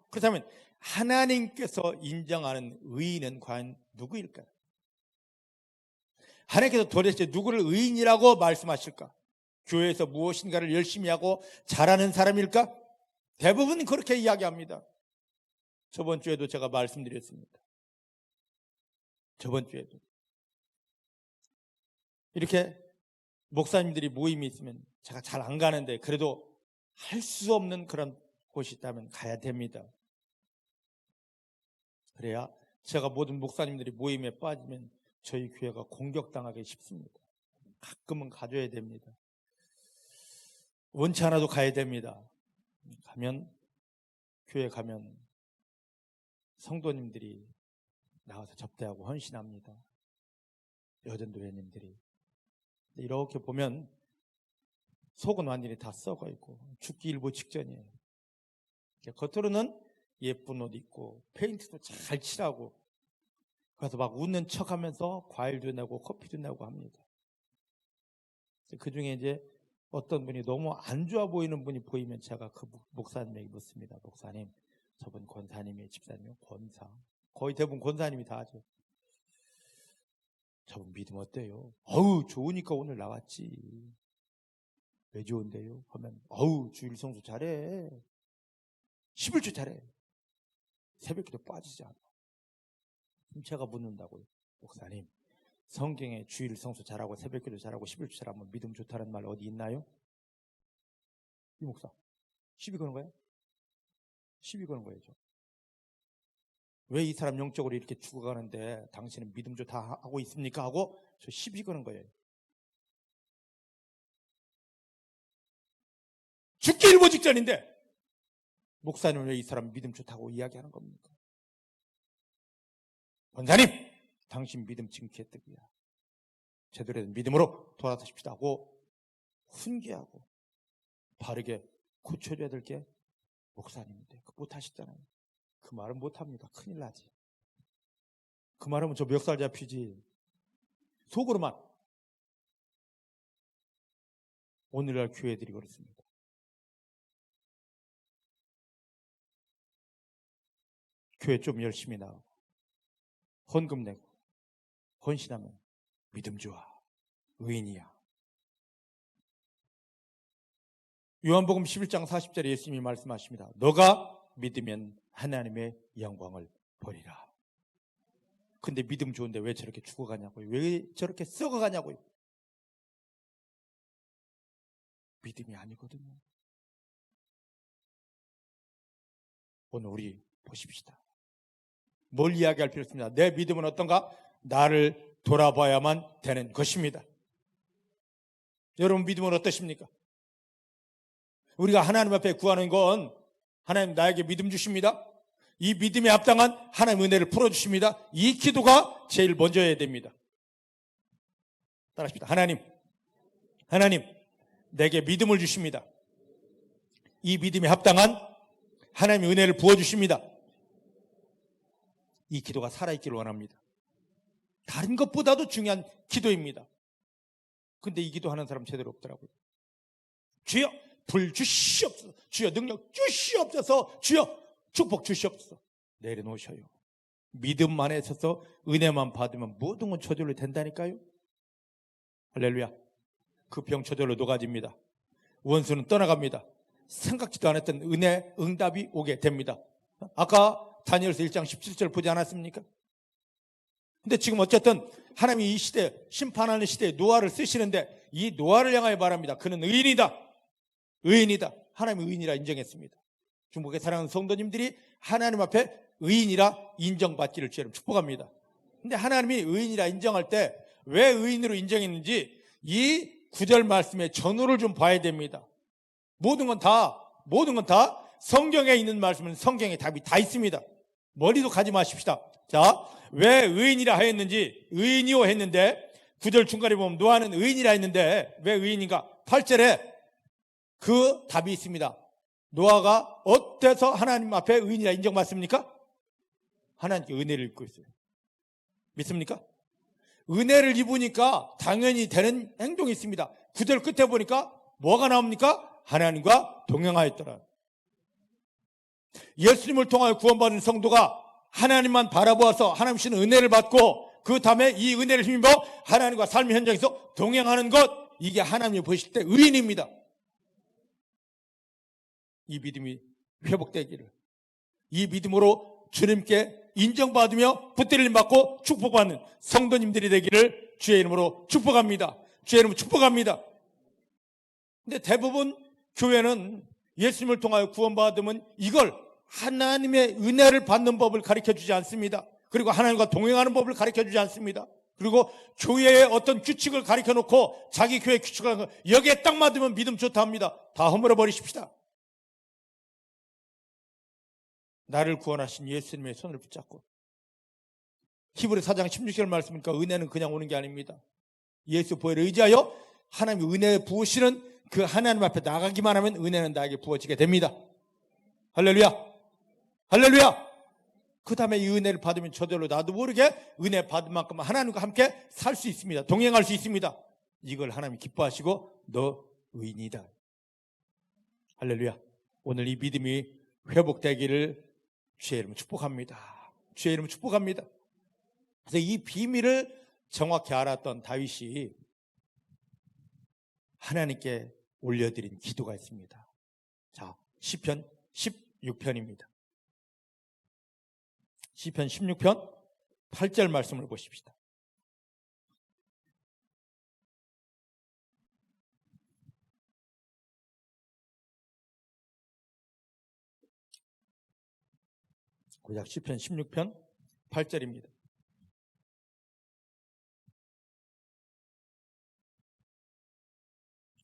그렇다면 하나님께서 인정하는 의인은 과연 누구일까요? 하나님께서 도대체 누구를 의인이라고 말씀하실까? 교회에서 무엇인가를 열심히 하고 잘하는 사람일까? 대부분 그렇게 이야기합니다. 저번 주에도 제가 말씀드렸습니다. 저번 주에도 이렇게 목사님들이 모임이 있으면 제가 잘 안 가는데 그래도 할 수 없는 그런 곳이 있다면 가야 됩니다. 그래야 제가 모든 목사님들이 모임에 빠지면 저희 교회가 공격당하기 쉽습니다. 가끔은 가줘야 됩니다. 원치 않아도 가야 됩니다. 교회 가면 성도님들이 나와서 접대하고 헌신합니다. 여전도회님들이. 이렇게 보면 속은 완전히 다 썩어 있고 죽기 일보 직전이에요. 겉으로는 예쁜 옷 입고 페인트도 잘 칠하고 그래서 막 웃는 척하면서 과일도 내고 커피도 내고 합니다. 그 중에 이제 어떤 분이 너무 안 좋아 보이는 분이 보이면 제가 그 목사님에게 묻습니다. 목사님, 저분 권사님이에요, 집사님이에요? 권사. 거의 대부분 권사님이 다 하죠. 저분 믿음 어때요? 좋으니까 오늘 나왔지. 왜 좋은데요? 하면 주일 성수 잘해. 11주 잘해. 새벽기도 빠지지 않아. 그럼 제가 묻는다고요. 목사님, 성경에 주일 성수 잘하고 새벽기도 잘하고 11주 잘하면 믿음 좋다는 말 어디 있나요? 이 목사 시비 거는 거예요? 시비 거는 거예요. 왜 이 사람 영적으로 이렇게 죽어가는데 당신은 믿음 좀 다 하고 있습니까? 하고 저 시비 거는 거예요. 죽기 일보 직전인데 목사님은 왜 이 사람 믿음 좋다고 이야기하는 겁니까? 권사님, 당신 믿음 지금 개떡이야. 제대로 된 믿음으로 돌아서십시다 하고 훈계하고 바르게 고쳐줘야 될 게 목사님인데 못하시잖아요. 그 말은 못합니다. 큰일 나지. 그 말하면 저 멱살 잡히지. 속으로만. 오늘날 교회들이 그렇습니다. 교회 좀 열심히 나가고 헌금 내고 헌신하면 믿음 좋아. 의인이야. 요한복음 11장 40절에 예수님이 말씀하십니다. 너가 믿으면 하나님의 영광을 보리라. 근데 믿음 좋은데 왜 저렇게 죽어가냐고요? 왜 저렇게 썩어가냐고요? 믿음이 아니거든요. 오늘 우리 보십시다. 뭘 이야기할 필요 없습니다. 내 믿음은 어떤가? 나를 돌아봐야만 되는 것입니다. 여러분 믿음은 어떠십니까? 우리가 하나님 앞에 구하는 건 하나님 나에게 믿음 주십니다. 이 믿음에 합당한 하나님의 은혜를 풀어주십니다. 이 기도가 제일 먼저 해야 됩니다. 따라하십시다. 하나님 내게 믿음을 주십니다. 이 믿음에 합당한 하나님의 은혜를 부어주십니다. 이 기도가 살아있기를 원합니다. 다른 것보다도 중요한 기도입니다. 근데 이 기도하는 사람 제대로 없더라고요. 주여 불 주시옵소서. 주여 능력 주시옵소서. 주여 축복 주시옵소서. 내려놓으셔요. 믿음만 있어서 은혜만 받으면 모든 건 저절로 된다니까요. 할렐루야. 그 병 저절로 녹아집니다. 원수는 떠나갑니다. 생각지도 않았던 은혜 응답이 오게 됩니다. 아까 다니엘서 1장 17절 보지 않았습니까? 근데 지금 어쨌든 하나님이 이 시대 심판하는 시대에 노아를 쓰시는데 이 노아를 향하여 말합니다. 그는 의인이다. 의인이다. 하나님의 의인이라 인정했습니다. 중국의 사랑하는 성도님들이 하나님 앞에 의인이라 인정받기를 주님 축복합니다. 근데 하나님이 의인이라 인정할 때 왜 의인으로 인정했는지 이 9절 말씀의 전후를 좀 봐야 됩니다. 모든 건 다 성경에 있는 말씀은 성경에 답이 다 있습니다. 머리도 가지 마십시다. 자, 왜 의인이라 하였는지 의인이요 했는데 9절 중간에 보면 노아는 의인이라 했는데 왜 의인인가? 8절에 그 답이 있습니다. 노아가 어때서 하나님 앞에 의인이라 인정받습니까? 하나님께 은혜를 입고 있어요. 믿습니까? 은혜를 입으니까 당연히 되는 행동이 있습니다. 9절 끝에 보니까 뭐가 나옵니까? 하나님과 동행하였더라. 예수님을 통하여 구원받은 성도가 하나님만 바라보아서 하나님 주시는 은혜를 받고 그 다음에 이 은혜를 힘입어 하나님과 삶의 현장에서 동행하는 것, 이게 하나님이 보실 때 의인입니다. 이 믿음이 회복되기를, 이 믿음으로 주님께 인정받으며 붙들림 받고 축복받는 성도님들이 되기를 주의 이름으로 축복합니다. 주의 이름으로 축복합니다. 근데 대부분 교회는 예수님을 통하여 구원받으면 이걸 하나님의 은혜를 받는 법을 가르쳐주지 않습니다. 그리고 하나님과 동행하는 법을 가르쳐주지 않습니다. 그리고 교회의 어떤 규칙을 가르쳐놓고 자기 교회 규칙을 여기에 딱 맞으면 믿음 좋다 합니다. 다 허물어 버리십시다. 나를 구원하신 예수님의 손을 붙잡고, 히브리 4장 16절 말씀이니까 은혜는 그냥 오는 게 아닙니다. 예수 보혈을 의지하여 하나님의 은혜 부으시는 그 하나님 앞에 나가기만 하면 은혜는 나에게 부어지게 됩니다. 할렐루야. 할렐루야. 그 다음에 이 은혜를 받으면 저절로 나도 모르게 은혜 받은 만큼 하나님과 함께 살 수 있습니다. 동행할 수 있습니다. 이걸 하나님이 기뻐하시고 너 의인이다. 할렐루야. 오늘 이 믿음이 회복되기를 주의 이름으로 축복합니다. 주의 이름으로 축복합니다. 그래서 이 비밀을 정확히 알았던 다윗이 하나님께 올려드린 기도가 있습니다. 자, 시편 16편입니다. 시편 16편 8절 말씀을 보십시다. 구약 시편 16편 8절입니다.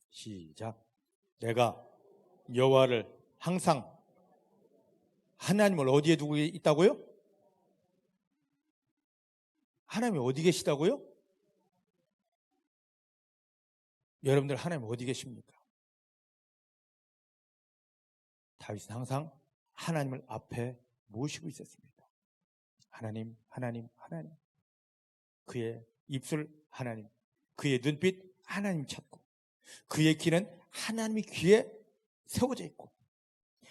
시작. 내가 여호와를 항상, 하나님을 어디에 두고 있다고요? 하나님이 어디 계시다고요? 여러분들 하나님 어디 계십니까? 다윗은 항상 하나님을 앞에 모시고 있었습니다. 하나님, 하나님, 하나님. 그의 입술 하나님, 그의 눈빛 하나님 찾고, 그의 귀는 하나님의 귀에 세워져 있고,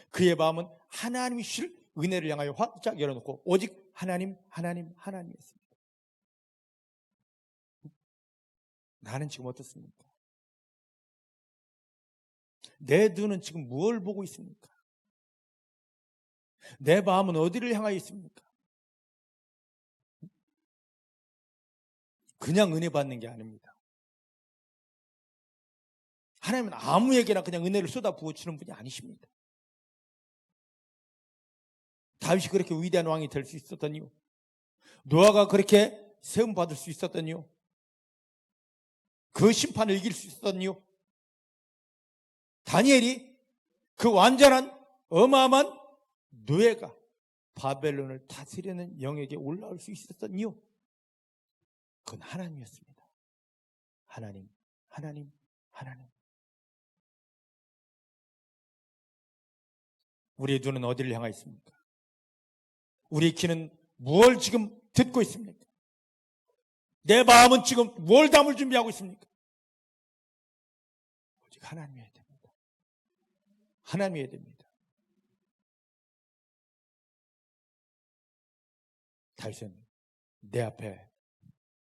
그의 마음은 하나님이 주실 은혜를 향하여 활짝 열어놓고 오직 하나님, 하나님, 하나님이었습니다. 나는 지금 어떻습니까? 내 눈은 지금 무엇을 보고 있습니까? 내 마음은 어디를 향하여 있습니까? 그냥 은혜 받는 게 아닙니다. 하나님은 아무에게나 그냥 은혜를 쏟아 부어주는 분이 아니십니다. 다윗이 그렇게 위대한 왕이 될 수 있었던 이유, 노아가 그렇게 세움 받을 수 있었던 이유, 그 심판을 이길 수 있었던 이유, 다니엘이 그 완전한 어마어마한 노예가 바벨론을 다스리는 영역에 올라올 수 있었던 이유, 그건 하나님이었습니다. 하나님, 하나님, 하나님. 우리의 눈은 어디를 향하여 있습니까? 우리 귀는 무엇을 지금 듣고 있습니까? 내 마음은 지금 뭘 담을 준비하고 있습니까? 오직 하나님이어야 됩니다. 하나님이어야 됩니다. 다윗은 내 앞에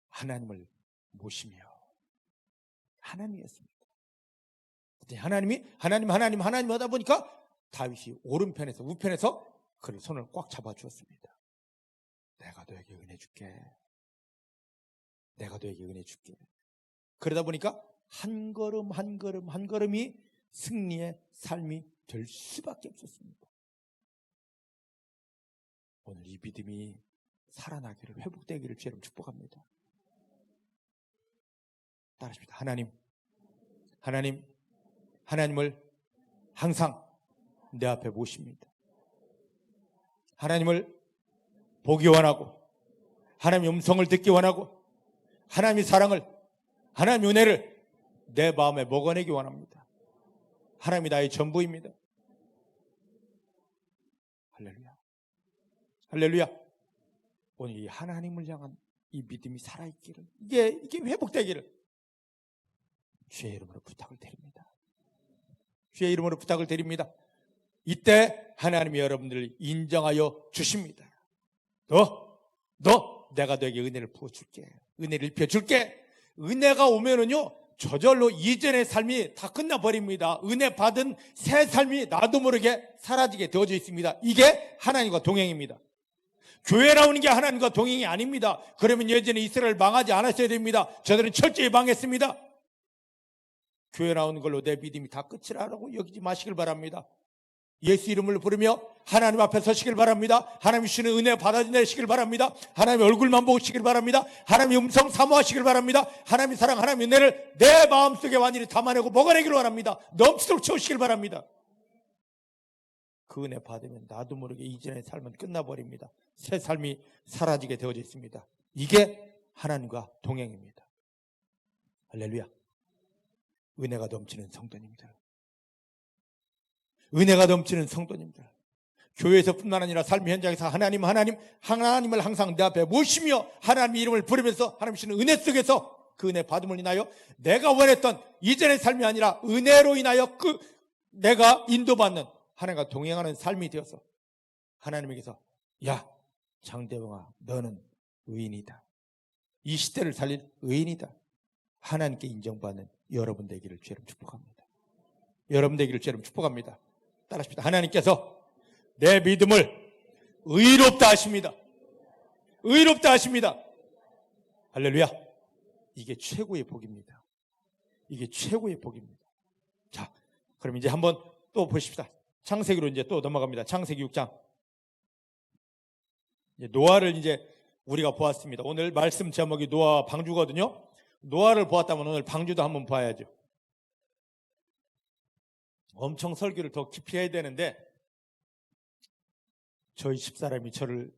하나님을 모시며 하나님이었습니다. 하나님이 하나님 하다 보니까 다윗이 오른편에서 우편에서 그를 손을 꽉 잡아주었습니다. 내가 너에게 은혜 줄게. 내가 너에게 은혜 줄게. 그러다 보니까 한 걸음 한 걸음 한 걸음이 승리의 삶이 될 수밖에 없었습니다. 오늘 이 믿음이 살아나기를, 회복되기를 주님 축복합니다. 따라하십니다. 하나님을 항상 내 앞에 모십니다. 하나님을 보기 원하고, 하나님의 음성을 듣기 원하고, 하나님의 사랑을, 하나님의 은혜를 내 마음에 먹어내기 원합니다. 하나님이 나의 전부입니다. 할렐루야. 할렐루야. 오늘 이 하나님을 향한 이 믿음이 살아있기를, 이게 회복되기를 주의 이름으로 부탁을 드립니다. 주의 이름으로 부탁을 드립니다. 이때 하나님이 여러분들을 인정하여 주십니다. 내가 너에게 은혜를 부어줄게. 은혜를 입혀줄게. 은혜가 오면은요, 저절로 이전의 삶이 다 끝나버립니다. 은혜 받은 새 삶이 나도 모르게 사라지게 되어져 있습니다. 이게 하나님과 동행입니다. 교회 나오는 게 하나님과 동행이 아닙니다. 그러면 예전에 이스라엘 망하지 않았어야 됩니다. 저들은 철저히 망했습니다. 교회 나오는 걸로 내 믿음이 다 끝이라고 여기지 마시길 바랍니다. 예수 이름을 부르며 하나님 앞에 서시길 바랍니다. 하나님 주시는 은혜 받아내시길 바랍니다. 하나님의 얼굴만 보시길 바랍니다. 하나님의 음성 사모하시길 바랍니다. 하나님의 사랑, 하나님의 은혜를 내 마음속에 완전히 담아내고 먹어내기를 원합니다. 넘치도록 채우시길 바랍니다. 그 은혜 받으면 나도 모르게 이전의 삶은 끝나버립니다. 새 삶이 사라지게 되어져 있습니다. 이게 하나님과 동행입니다. 할렐루야. 은혜가 넘치는 성도님들, 은혜가 넘치는 성도님들, 교회에서뿐만 아니라 삶의 현장에서 하나님을 항상 내 앞에 모시며 하나님의 이름을 부르면서 하나님 주시는 은혜 속에서 그 은혜 받음을 인하여 내가 원했던 이전의 삶이 아니라 은혜로 인하여 내가 인도받는 하나님과 동행하는 삶이 되어서 하나님에게서, 야 장대웅아, 너는 의인이다. 이 시대를 살릴 의인이다. 하나님께 인정받는 여러분 되기를 주님 축복합니다. 여러분 되기를 주님 축복합니다. 따라하십니다. 하나님께서 내 믿음을 의롭다 하십니다. 의롭다 하십니다. 할렐루야. 이게 최고의 복입니다. 이게 최고의 복입니다. 자, 그럼 이제 한번 또 보십시다. 창세기로 이제 또 넘어갑니다. 창세기 6장. 노아를 이제 우리가 보았습니다. 오늘 말씀 제목이 노아와 방주거든요. 노아를 보았다면 오늘 방주도 한번 봐야죠. 엄청 설교를 더 깊이 해야 되는데 저희 집사람이 저를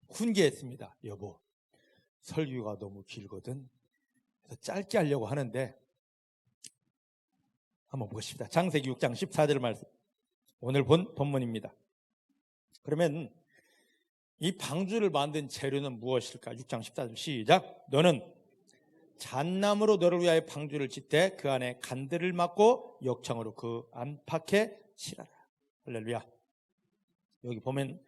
훈계했습니다. 여보, 설교가 너무 길거든. 그래서 짧게 하려고 하는데 한번 보십시다. 창세기 6장 14절 말씀. 오늘 본 본문입니다. 그러면 이 방주를 만든 재료는 무엇일까? 6장 14절 시작. 너는 잣나무로 너를 위하여 방주를 짓되 그 안에 간들을 막고 역청으로 그 안팎에 칠하라. 할렐루야. 여기 보면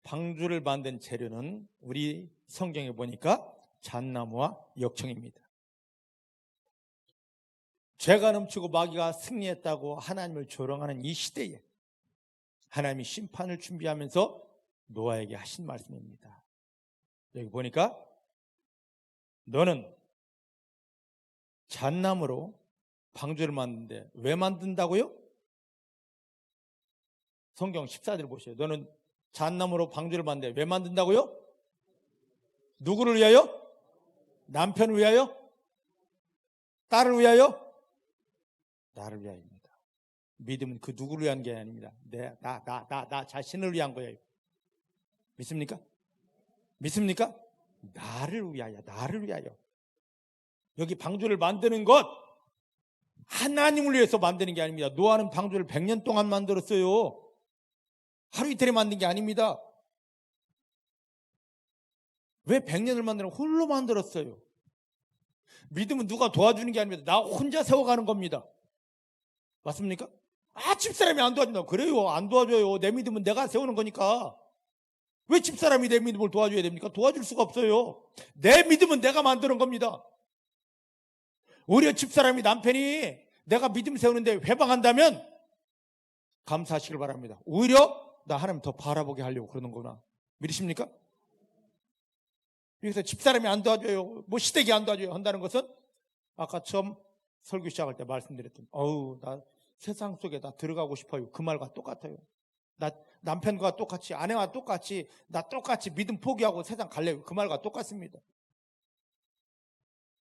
방주를 만든 재료는 우리 성경에 보니까 잣나무와 역청입니다. 죄가 넘치고 마귀가 승리했다고 하나님을 조롱하는 이 시대에 하나님이 심판을 준비하면서 노아에게 하신 말씀입니다. 여기 보니까 너는 잣나무로 방주를 만드는데 왜 만든다고요? 성경 14절 보세요. 너는 잣나무로 방주를 만드는데 왜 만든다고요? 누구를 위하여? 남편을 위하여? 딸을 위하여? 나를 위하여입니다. 믿음은 그 누구를 위한 게 아닙니다. 나 자신을 위한 거예요. 믿습니까? 믿습니까? 나를 위하여, 나를 위하여. 여기 방주를 만드는 것 하나님을 위해서 만드는 게 아닙니다. 노아는 방주를 100년 동안 만들었어요. 하루 이틀에 만든 게 아닙니다. 왜 100년을 만드는 홀로 만들었어요? 믿음은 누가 도와주는 게 아닙니다. 나 혼자 세워가는 겁니다. 맞습니까? 집사람이 안 도와준다고. 그래요, 안 도와줘요. 내 믿음은 내가 세우는 거니까. 왜 집사람이 내 믿음을 도와줘야 됩니까? 도와줄 수가 없어요. 내 믿음은 내가 만드는 겁니다. 오히려 집사람이, 남편이 내가 믿음 세우는데 회방한다면 감사하시길 바랍니다. 오히려 나 하나님 더 바라보게 하려고 그러는 거구나. 믿으십니까? 여기서 집사람이 안 도와줘요, 뭐 시댁이 안 도와줘요 한다는 것은 아까 처음 설교 시작할 때 말씀드렸던 나 세상 속에 나 들어가고 싶어요, 그 말과 똑같아요. 나 남편과 똑같이, 아내와 똑같이, 나 똑같이 믿음 포기하고 세상 갈래요, 그 말과 똑같습니다.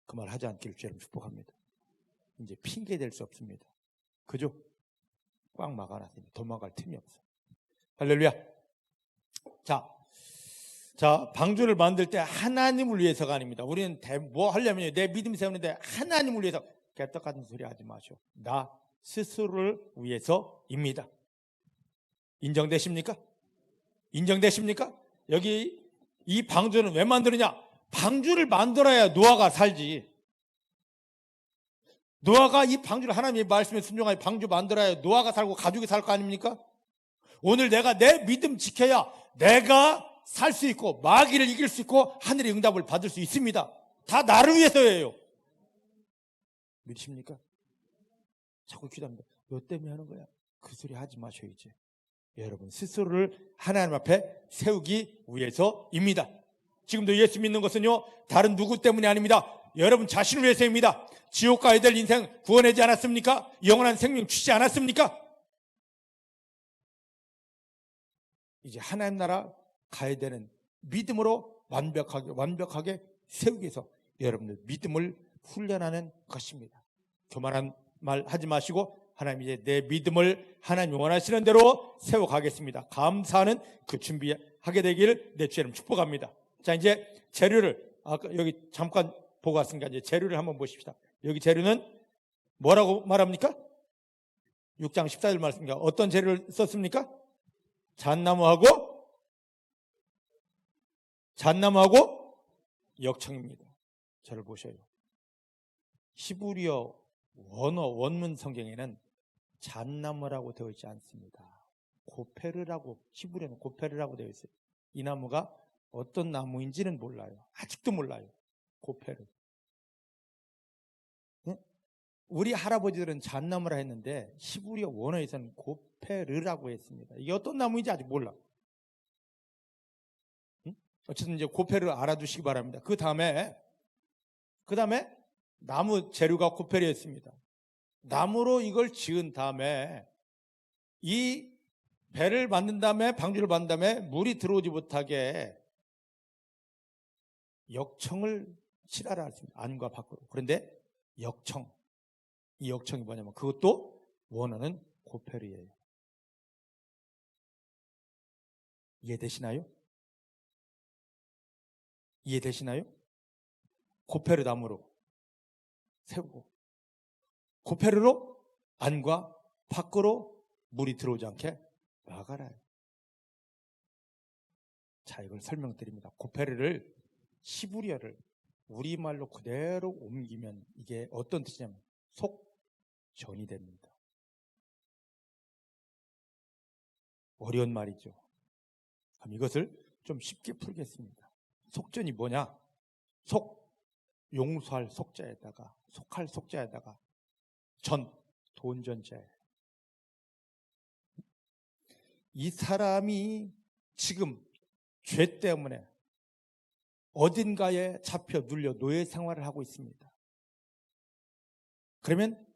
그 말 하지 않기를 주님 축복합니다. 이제 핑계 댈 수 없습니다. 그죠? 꽉 막아놨으니 도망갈 틈이 없어. 할렐루야. 자, 방주를 만들 때 하나님을 위해서가 아닙니다. 우리는 뭐 하려면 내 믿음 세우는데 하나님을 위해서 개떡 같은 소리 하지 마시오. 나 스스로를 위해서입니다. 인정되십니까? 인정되십니까? 여기 이 방주는 왜 만드느냐? 방주를 만들어야 노아가 살지. 노아가 이 방주를, 하나님의 말씀에 순종하여 방주 만들어야 노아가 살고 가족이 살 거 아닙니까? 오늘 내가 내 믿음 지켜야 내가 살 수 있고 마귀를 이길 수 있고 하늘의 응답을 받을 수 있습니다. 다 나를 위해서예요. 믿으십니까? 자꾸 기도합니다. 너 때문에 하는 거야. 그 소리 하지 마셔. 이제 여러분 스스로를 하나님 앞에 세우기 위해서입니다. 지금도 예수 믿는 것은요, 다른 누구 때문이 아닙니다. 여러분 자신을 위해서입니다. 지옥 가야 될 인생 구원하지 않았습니까? 영원한 생명 주지 않았습니까? 이제 하나님 나라 가야 되는 믿음으로 완벽하게 세우기 위해서 여러분들 믿음을 훈련하는 것입니다. 교만한 말 하지 마시고 하나님, 이제 내 믿음을 하나님 원하시는 대로 세워가겠습니다. 감사하는 그 준비하게 되기를 내 주님 축복합니다. 자, 이제 재료를 아까 여기 잠깐 보고 왔으니까 이제 재료를 한번 보십시다. 여기 재료는 뭐라고 말합니까? 6장 14절 말씀입니다. 어떤 재료를 썼습니까? 잣나무하고 역청입니다. 저를 보셔요. 히브리어 원문 성경에는 잣나무라고 되어 있지 않습니다. 고페르라고, 히브리어는 고페르라고 되어 있어요. 이 나무가 어떤 나무인지는 몰라요. 아직도 몰라요. 고페르. 네? 우리 할아버지들은 잣나무라 했는데 히브리어 원어에서는 고페르라고 했습니다. 이게 어떤 나무인지 아직 몰라. 어쨌든 이제 고페르 알아두시기 바랍니다. 그 다음에 나무 재료가 고페르였습니다. 나무로 이걸 지은 다음에 이 배를 만든 다음에, 방주를 만든 다음에 물이 들어오지 못하게 역청을 칠하라 했습니다. 안과 밖으로. 그런데 역청, 이 역청이 뭐냐면 그것도 원어는 고페르예요. 이해되시나요? 이해되시나요? 고페르 나무로 세우고 고페르로 안과 밖으로 물이 들어오지 않게 막아라. 자, 이걸 설명드립니다. 고페르를, 시부리어를 우리말로 그대로 옮기면 이게 어떤 뜻이냐면 속전이 됩니다. 어려운 말이죠. 그럼 이것을 좀 쉽게 풀겠습니다. 속전이 뭐냐? 용서할 속자에다가, 속할 속자에다가 돈전자에. 이 사람이 지금 죄 때문에 어딘가에 잡혀 눌려 노예 생활을 하고 있습니다. 그러면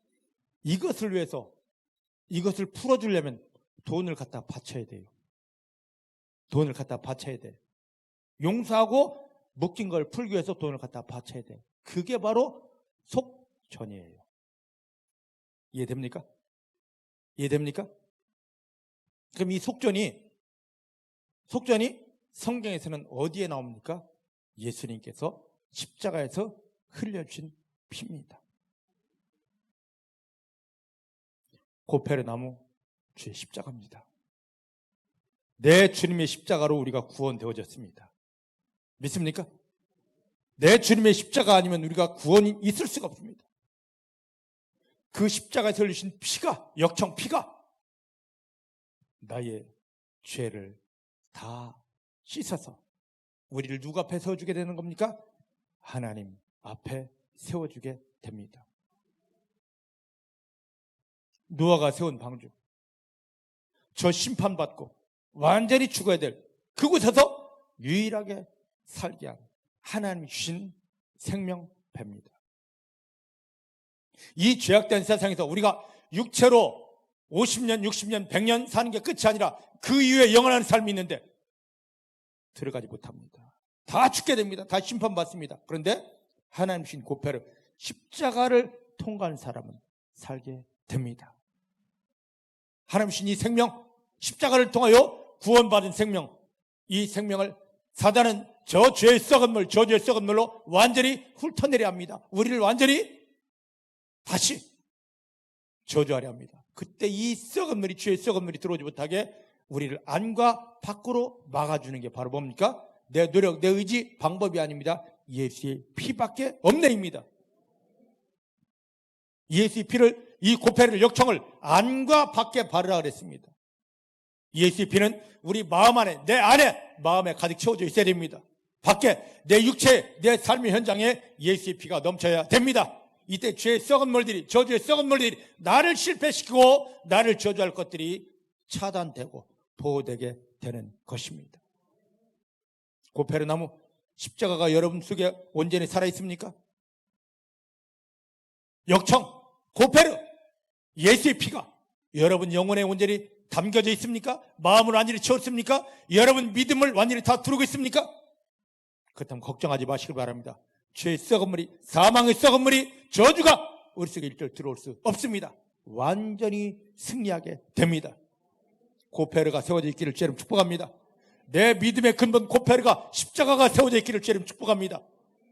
이것을 위해서, 이것을 풀어주려면 돈을 갖다 바쳐야 돼요. 돈을 갖다 바쳐야 돼. 용서하고 묶인 걸 풀기 위해서 돈을 갖다 바쳐야 돼. 그게 바로 속전이에요. 이해됩니까? 이해됩니까? 그럼 이 속전이 성경에서는 어디에 나옵니까? 예수님께서 십자가에서 흘려주신 피입니다. 고페르 나무 주의 십자가입니다. 내 주님의 십자가로 우리가 구원되어졌습니다. 믿습니까? 내 주님의 십자가 아니면 우리가 구원이 있을 수가 없습니다. 그 십자가에서 흘리신 피가, 역청 피가 나의 죄를 다 씻어서 우리를 누구 앞에 세워주게 되는 겁니까? 하나님 앞에 세워주게 됩니다. 노아가 세운 방주, 저 심판받고 완전히 죽어야 될 그곳에서 유일하게 살게 한 하나님이 주신 생명배입니다. 이 죄악된 세상에서 우리가 육체로 50년, 60년, 100년 사는 게 끝이 아니라 그 이후에 영원한 삶이 있는데 들어가지 못합니다. 다 죽게 됩니다. 다 심판받습니다. 그런데 하나님 주신 고페르 십자가를 통과한 사람은 살게 됩니다. 하나님 주신 이 생명, 십자가를 통하여 구원받은 생명, 이 생명을 사단은 저 죄의 썩은 물로 완전히 훑어내려 합니다. 우리를 완전히 다시 저주하려 합니다. 그때 이 썩은 물이, 죄의 썩은 물이 들어오지 못하게 우리를 안과 밖으로 막아주는 게 바로 뭡니까? 내 노력, 내 의지, 방법이 아닙니다. 예수의 피밖에 없네입니다. 예수의 피를, 이 고페르를, 역청을 안과 밖에 바르라 그랬습니다. 예수의 피는 우리 마음 안에, 내 안에, 마음에 가득 채워져 있어야 됩니다. 밖에, 내 육체, 내 삶의 현장에 예수의 피가 넘쳐야 됩니다. 이때 죄의 썩은 물들이, 저주의 썩은 물들이 나를 실패시키고 나를 저주할 것들이 차단되고 보호되게 되는 것입니다. 고페르 나무 십자가가 여러분 속에 온전히 살아있습니까? 역청, 고페르, 예수의 피가 여러분 영혼에 온전히 담겨져 있습니까? 마음을 완전히 채웠습니까? 여러분 믿음을 완전히 다 두르고 있습니까? 그렇다면 걱정하지 마시길 바랍니다. 죄의 썩은 물이, 사망의 썩은 물이, 저주가 우리 속에 일절 들어올 수 없습니다. 완전히 승리하게 됩니다. 고페르가 세워져 있기를 주님 축복합니다. 내 믿음의 근본 고페르가, 십자가가 세워져 있기를 주님 축복합니다.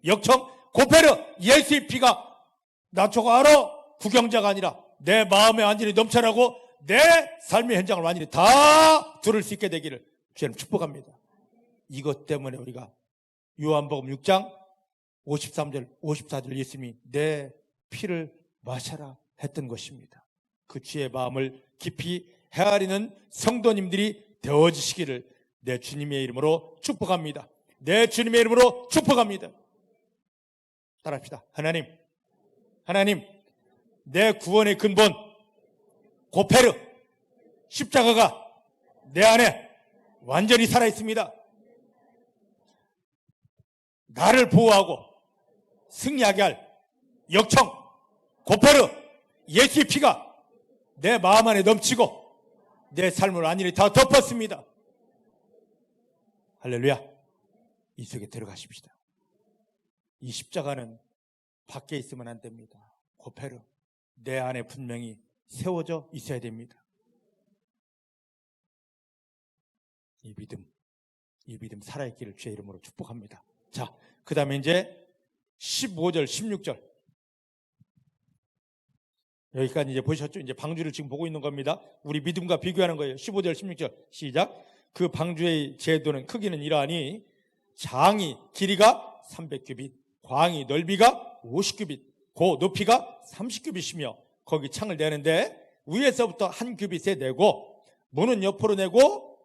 역청, 고페르, 예수의 피가 나 저거 알아? 구경자가 아니라 내 마음에 완전히 넘쳐나고 내 삶의 현장을 완전히 다 들을 수 있게 되기를 주님 축복합니다. 이것 때문에 우리가 요한복음 6장 53절, 54절 예수님이 내 피를 마셔라 했던 것입니다. 그 주의 마음을 깊이 헤아리는 성도님들이 되어지시기를 내 주님의 이름으로 축복합니다. 내 주님의 이름으로 축복합니다. 따라합시다. 하나님, 내 구원의 근본 고페르 십자가가 내 안에 완전히 살아있습니다. 나를 보호하고 승리하게 할 역청, 고페르, 예수의 피가 내 마음 안에 넘치고 내 삶을 완전히 다 덮었습니다. 할렐루야. 이 속에 들어가십시다. 이 십자가는 밖에 있으면 안 됩니다. 고페르, 내 안에 분명히 세워져 있어야 됩니다. 이 믿음 살아있기를 주의 이름으로 축복합니다. 자, 그 다음에 이제 15절, 16절. 여기까지 이제 보셨죠? 이제 방주를 지금 보고 있는 겁니다. 우리 믿음과 비교하는 거예요. 15절, 16절. 시작. 그 방주의 제도는 크기는 이러하니 장이 길이가 300규빗, 광이 넓이가 50규빗, 고 높이가 30규빗이며 거기 창을 내는데 위에서부터 한 규빗에 내고 문은 옆으로 내고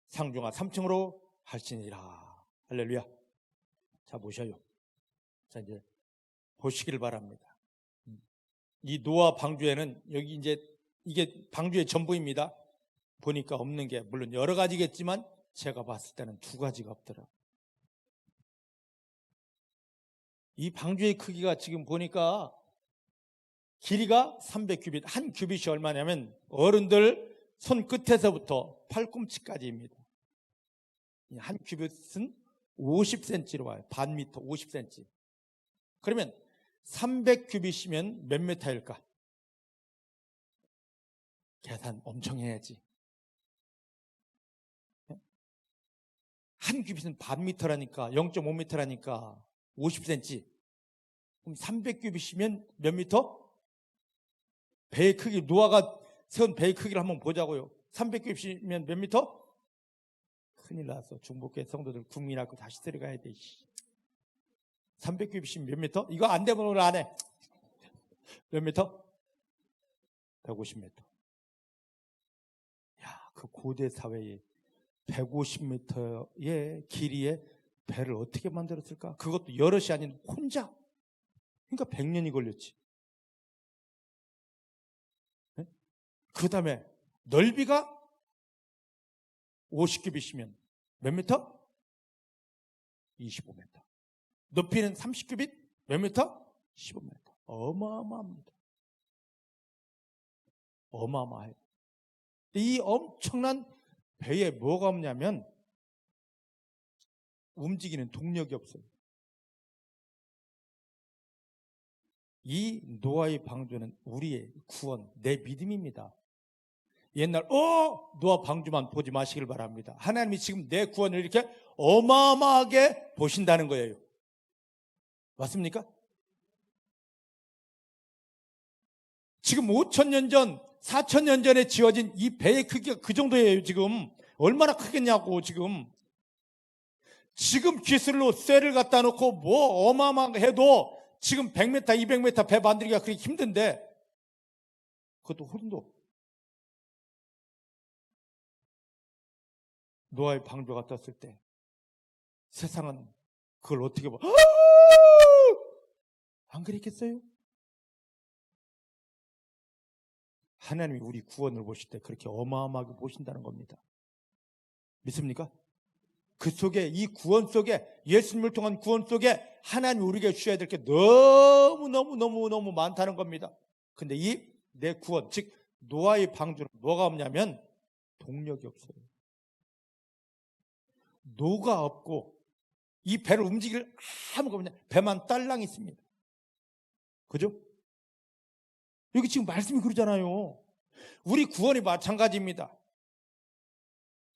상중하 3층으로 할지니라. 할렐루야. 자, 보셔요. 자, 이제 보시기를 바랍니다. 이 노아 방주에는 여기 이제 이게 방주의 전부입니다. 보니까 없는 게 물론 여러 가지겠지만 제가 봤을 때는 두 가지가 없더라. 이 방주의 크기가 지금 보니까 길이가 300규빗, 한 규빗이 얼마냐면 어른들 손끝에서부터 팔꿈치까지입니다. 한 규빗은 50cm로 와요. 반 미터, 50cm. 그러면 300규빗이면 몇 미터일까? 계산 엄청 해야지. 한 규빗은 반 미터라니까, 0.5미터라니까 50cm. 그럼 300규빗이면 몇 미터? 배의 크기, 노아가 세운 배의 크기를 한번 보자고요. 300규빗이면 몇 미터? 큰일 났어. 중복계 성도들 국민학교 다시 들어가야 돼. 300규빗이면 몇 미터? 이거 안 되면 오늘 안 해. 몇 미터? 150m. 야, 그 고대 사회에 150m의 길이에 배를 어떻게 만들었을까? 그것도 여럿이 아닌 혼자. 그러니까 100년이 걸렸지. 네? 그 다음에 넓이가 50규빗이면 몇 미터? 25m. 높이는 30규빗? 몇 미터? 15m. 어마어마합니다. 어마어마해요. 이 엄청난 배에 뭐가 없냐면 움직이는 동력이 없어요. 이 노아의 방주는 우리의 구원, 내 믿음입니다. 옛날 노아 방주만 보지 마시길 바랍니다. 하나님이 지금 내 구원을 이렇게 어마어마하게 보신다는 거예요. 맞습니까? 지금 5,000년 전, 4,000년 전에 지어진 이 배의 크기가 그 정도예요. 지금 얼마나 크겠냐고. 지금 기술로 쇠를 갖다 놓고 뭐 어마어마하게 해도 지금 100m, 200m 배 만들기가 그렇게 힘든데 그것도 혼도. 노아의 방주가 떴을 때 세상은 그걸 어떻게 봐? 안 그랬겠어요? 하나님이 우리 구원을 보실 때 그렇게 어마어마하게 보신다는 겁니다. 믿습니까? 그 속에, 이 구원 속에, 예수님을 통한 구원 속에 하나님이 우리에게 주셔야 될 게 너무 많다는 겁니다. 근데 이 내 구원, 즉 노아의 방주는 뭐가 없냐면 동력이 없어요. 노가 없고 이 배를 움직일 아무것도 없냐. 배만 딸랑 있습니다. 그죠? 여기 지금 말씀이 그러잖아요. 우리 구원이 마찬가지입니다.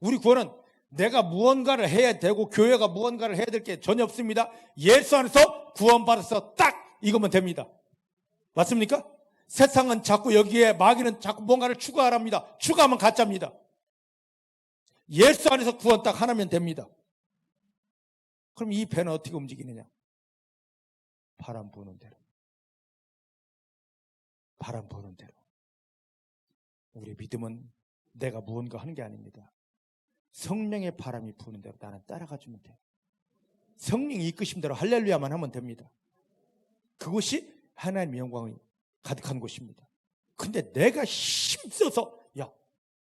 우리 구원은 내가 무언가를 해야 되고 교회가 무언가를 해야 될 게 전혀 없습니다. 예수 안에서 구원받아서 딱 이거면 됩니다. 맞습니까? 세상은 자꾸 여기에 마귀는 자꾸 뭔가를 추가하랍니다. 추가하면 가짜입니다. 예수 안에서 구원 딱 하나면 됩니다. 그럼 이 배는 어떻게 움직이느냐? 바람 부는 대로. 바람 부는 대로. 우리 믿음은 내가 무언가 하는 게 아닙니다. 성령의 바람이 부는 대로 나는 따라가 주면 돼요. 성령이 이끄신 대로 할렐루야만 하면 됩니다. 그것이 하나님의 영광이 가득한 곳입니다. 근데 내가 힘써서 야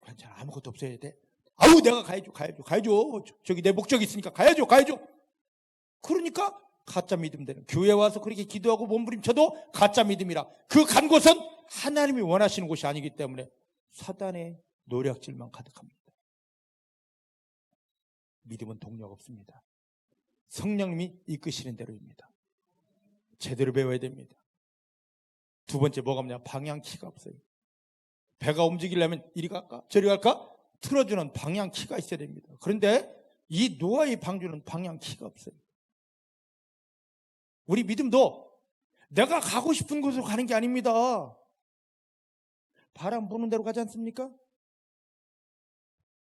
괜찮아 아무것도 없어야 돼. 아우 내가 가야죠. 저기 내 목적이 있으니까 가야죠. 그러니까 가짜 믿음 되는. 교회 와서 그렇게 기도하고 몸부림쳐도 가짜 믿음이라. 그 간 곳은 하나님이 원하시는 곳이 아니기 때문에 사단의 노략질만 가득합니다. 믿음은 동력 없습니다. 성령님이 이끄시는 대로입니다. 제대로 배워야 됩니다. 두 번째 뭐가 없냐? 방향키가 없어요. 배가 움직이려면 이리 갈까? 저리 갈까? 틀어주는 방향키가 있어야 됩니다. 그런데 이 노아의 방주는 방향키가 없어요. 우리 믿음도 내가 가고 싶은 곳으로 가는 게 아닙니다. 바람 부는 대로 가지 않습니까?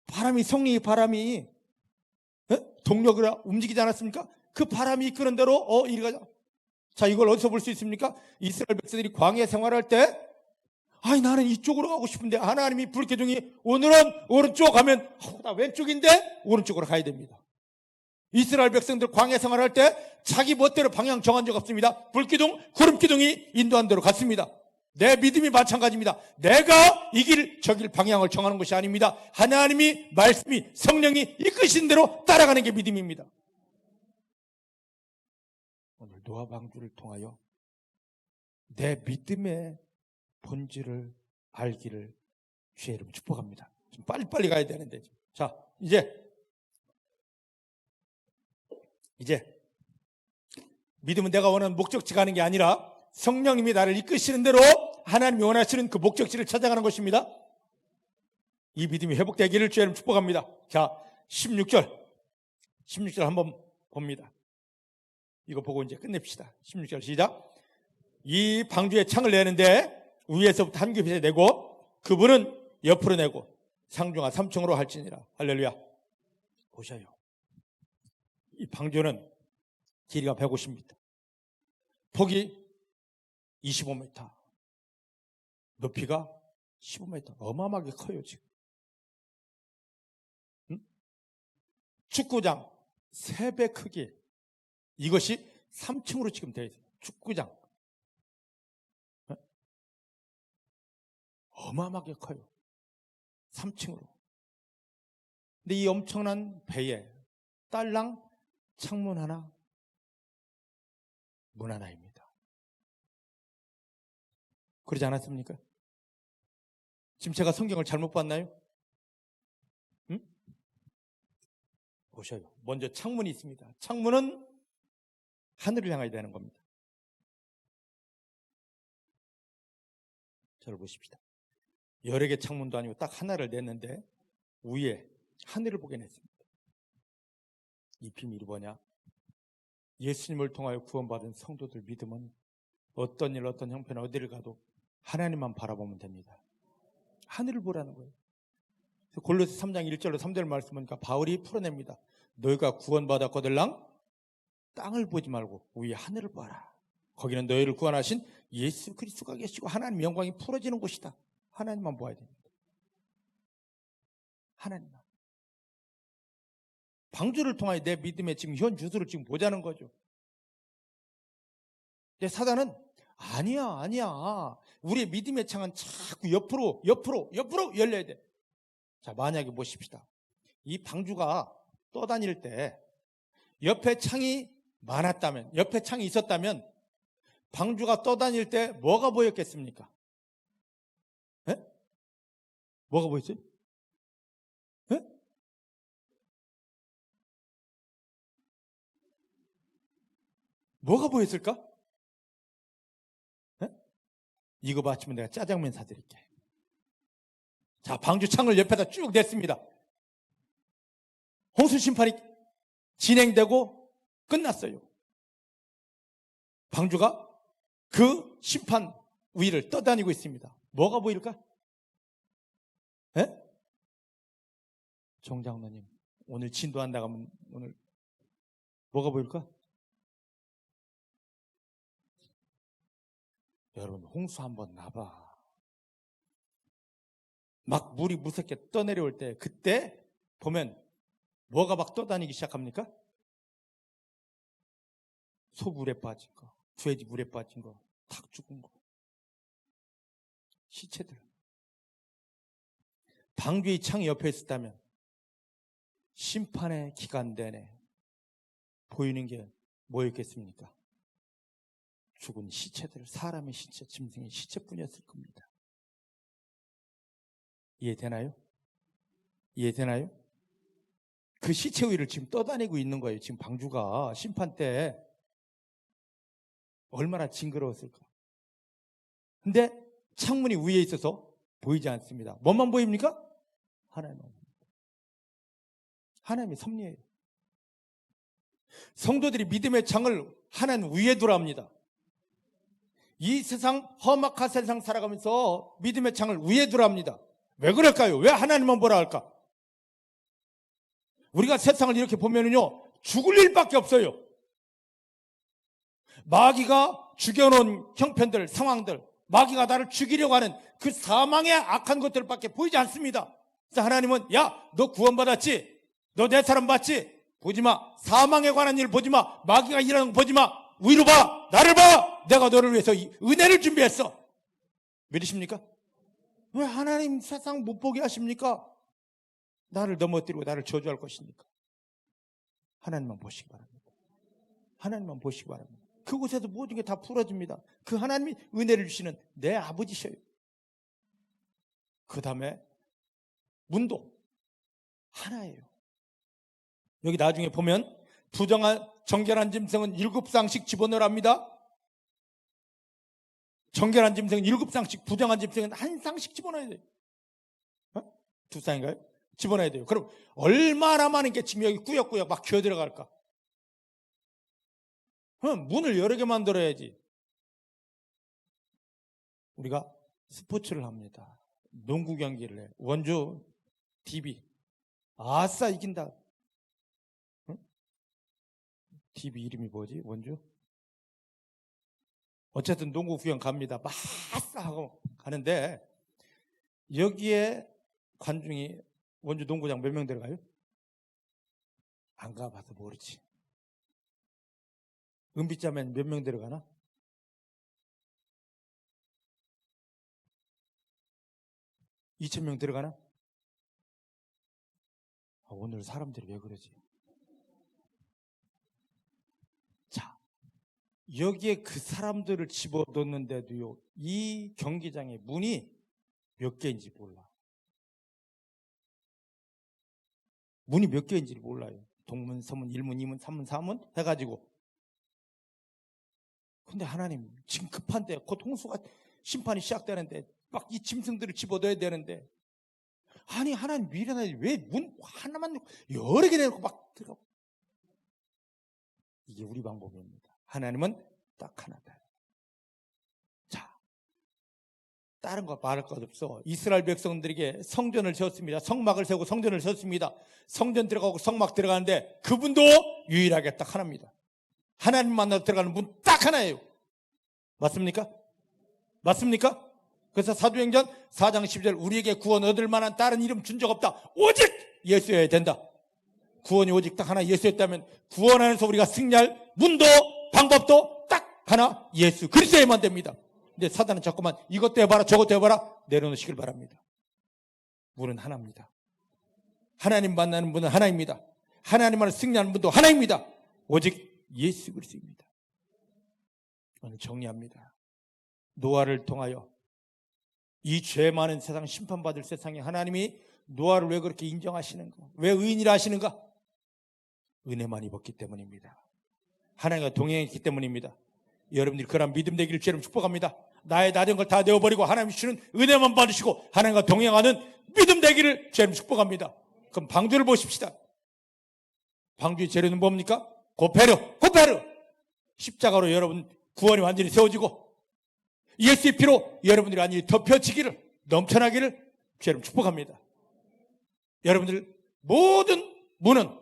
바람이 성령의 바람이 동력으로 움직이지 않았습니까? 그 바람이 이끄는 대로 이리 가자. 자, 이걸 어디서 볼 수 있습니까? 이스라엘 백성들이 광야 생활할 때 나는 이쪽으로 가고 싶은데 하나님이 불기둥이 오늘은 오른쪽 가면 나 왼쪽인데 오른쪽으로 가야 됩니다. 이스라엘 백성들 광야 생활할 때 자기 멋대로 방향 정한 적 없습니다. 불기둥, 구름기둥이 인도한 대로 갔습니다. 내 믿음이 마찬가지입니다. 내가 이 길, 저 길 방향을 정하는 것이 아닙니다. 하나님이, 말씀이, 성령이 이끄신 대로 따라가는 게 믿음입니다. 오늘 노아 방주를 통하여 내 믿음의 본질을 알기를 주의 이름 축복합니다. 좀 빨리빨리 가야 되는데. 자, 이제 믿음은 내가 원하는 목적지 가는 게 아니라 성령님이 나를 이끄시는 대로 하나님이 원하시는 그 목적지를 찾아가는 것입니다. 이 믿음이 회복되기를 주의 이름 축복합니다. 자, 16절 한번 봅니다. 이거 보고 이제 끝냅시다. 16절 시작. 이 방주에 창을 내는데 위에서부터 한 겹에 내고 그분은 옆으로 내고 상중하 3층으로 할지니라. 할렐루야. 보셔요. 이 방주는 길이가 150m, 폭이 25m, 높이가 15m. 어마어마하게 커요 지금. 축구장 3배 크기. 이것이 3층으로 지금 되어 있어요. 축구장. 어마어마하게 커요. 3층으로. 근데 이 엄청난 배에 딸랑 창문 하나, 문 하나입니다. 그러지 않았습니까? 지금 제가 성경을 잘못 봤나요? 보셔요. 먼저 창문이 있습니다. 창문은 하늘을 향하여 되는 겁니다. 저를 보십시다. 여러 개 창문도 아니고 딱 하나를 냈는데 위에 하늘을 보게 냈습니다. 이 비밀이 뭐냐? 예수님을 통하여 구원받은 성도들 믿음은 어떤 일, 어떤 형편, 어디를 가도 하나님만 바라보면 됩니다. 하늘을 보라는 거예요. 골로새 3장 1절로 3절 말씀하니까 바울이 풀어냅니다. 너희가 구원받았거들랑 땅을 보지 말고 위에 하늘을 봐라. 거기는 너희를 구원하신 예수 그리스도가 계시고 하나님 영광이 풀어지는 곳이다. 하나님만 보아야 됩니다. 하나님만. 방주를 통하여 내 믿음의 지금 현 주소를 지금 보자는 거죠. 근데 사단은 아니야. 우리의 믿음의 창은 자꾸 옆으로 열려야 돼. 자, 만약에 보십시다. 이 방주가 떠다닐 때 옆에 창이 많았다면, 옆에 창이 있었다면 방주가 떠다닐 때 뭐가 보였겠습니까? 에? 뭐가 보였어요? 에? 뭐가 보였을까? 에? 이거 맞추면 내가 짜장면 사드릴게. 자, 방주 창을 옆에다 쭉 냈습니다. 홍수 심판이 진행되고 끝났어요. 방주가 그 심판 위를 떠다니고 있습니다. 뭐가 보일까? 에? 정장로님, 오늘 진도한다고 하면 오늘 뭐가 보일까? 여러분, 홍수 한번 나봐. 막 물이 무섭게 떠내려올 때 그때 보면 뭐가 막 떠다니기 시작합니까? 소 물에 빠진 거, 돼지 물에 빠진 거, 닭 죽은 거, 시체들. 방주의 창이 옆에 있었다면 심판의 기간 내내 보이는 게 뭐였겠습니까? 죽은 시체들, 사람의 시체, 짐승의 시체뿐이었을 겁니다. 이해되나요? 이해되나요? 그 시체 위를 지금 떠다니고 있는 거예요. 지금 방주가 심판 때 얼마나 징그러웠을까. 근데 창문이 위에 있어서 보이지 않습니다. 뭐만 보입니까? 하나님만. 하나님의 섭리예요. 성도들이 믿음의 창을 하나님 위에 두랍니다. 이 세상 험악한 세상 살아가면서 믿음의 창을 위에 두랍니다. 왜 그럴까요? 왜 하나님만 보라 할까? 우리가 세상을 이렇게 보면은요, 죽을 일밖에 없어요. 마귀가 죽여놓은 형편들, 상황들, 마귀가 나를 죽이려고 하는 그 사망의 악한 것들밖에 보이지 않습니다. 그래서 하나님은 야, 너 구원받았지? 너 내 사람 봤지? 보지 마. 사망에 관한 일 보지 마. 마귀가 일하는 거 보지 마. 위로 봐. 나를 봐. 내가 너를 위해서 은혜를 준비했어. 믿으십니까? 왜 하나님 세상 못 보게 하십니까? 나를 넘어뜨리고 나를 저주할 것이니까. 하나님만 보시기 바랍니다. 하나님만 보시기 바랍니다. 그곳에서 모든 게 다 풀어집니다. 그 하나님이 은혜를 주시는 내 아버지셔요. 그 다음에 문도 하나예요. 여기 나중에 보면 부정한 정결한 짐승은 7쌍씩 집어넣으랍니다. 정결한 짐승은 7쌍씩, 부정한 짐승은 1쌍씩 집어넣어야 돼요. 2쌍인가요? 집어넣어야 돼요. 그럼 얼마나 많은 게 지금 여기 꾸역꾸역 막 기어 들어갈까? 그럼 문을 여러 개 만들어야지. 우리가 스포츠를 합니다. 농구 경기를 해. 원주 DB. 아싸 이긴다. 응? DB 이름이 뭐지? 원주? 어쨌든 농구 구경 갑니다. 아싸 하고 가는데 여기에 관중이 원주 농구장 몇 명 들어가요? 안 가봐서 모르지. 은비자면 몇 명 들어가나? 2,000명 들어가나? 오늘 사람들이 왜 그러지? 자, 여기에 그 사람들을 집어넣는데도요, 이 경기장의 문이 몇 개인지 몰라. 문이 몇 개인지 몰라요. 동문, 서문, 일문, 이문, 삼문, 사문 해가지고. 근데 하나님 지금 급한데 곧 홍수가 심판이 시작되는데 막 이 짐승들을 집어넣어야 되는데 아니 하나님 미련하지 왜 문 하나만 여러 개 내놓고 막 들어가. 이게 우리 방법입니다. 하나님은 딱 하나다. 자, 다른 거 말할 것 없어. 이스라엘 백성들에게 성전을 세웠습니다. 성막을 세우고 성전을 세웠습니다. 성전 들어가고 성막 들어가는데 그분도 유일하게 딱 하나입니다. 하나님 만나러 들어가는 문 딱 하나예요. 맞습니까? 맞습니까? 그래서 사도행전 4장 10절 우리에게 구원 얻을 만한 다른 이름 준 적 없다. 오직 예수여야 된다. 구원이 오직 딱 하나 예수였다면 구원 안에서 우리가 승리할 문도 방법도 딱 하나 예수 그리스도에만 됩니다. 근데 사단은 자꾸만 이것도 해봐라 저것도 해봐라 내려놓으시길 바랍니다. 문은 하나입니다. 하나님 만나는 문은 하나입니다. 하나님만을 승리하는 문도 하나입니다. 오직 예수 그리스도입니다. 오늘 정리합니다. 노아를 통하여 이 죄 많은 세상 심판받을 세상에 하나님이 노아를 왜 그렇게 인정하시는가? 왜 의인이라 하시는가? 은혜만 입었기 때문입니다. 하나님과 동행했기 때문입니다. 여러분들이 그런 믿음 되기를 주님 축복합니다. 나의 낮은 걸 다 내어버리고 하나님 주시는 은혜만 받으시고 하나님과 동행하는 믿음 되기를 주님 축복합니다. 그럼 방주를 보십시다. 방주의 재료는 뭡니까? 고페르. 십자가로 여러분 구원이 완전히 세워지고 예수의 피로 여러분들이 완전히 덮여지기를 넘쳐나기를 주님 축복합니다. 여러분들 모든 문은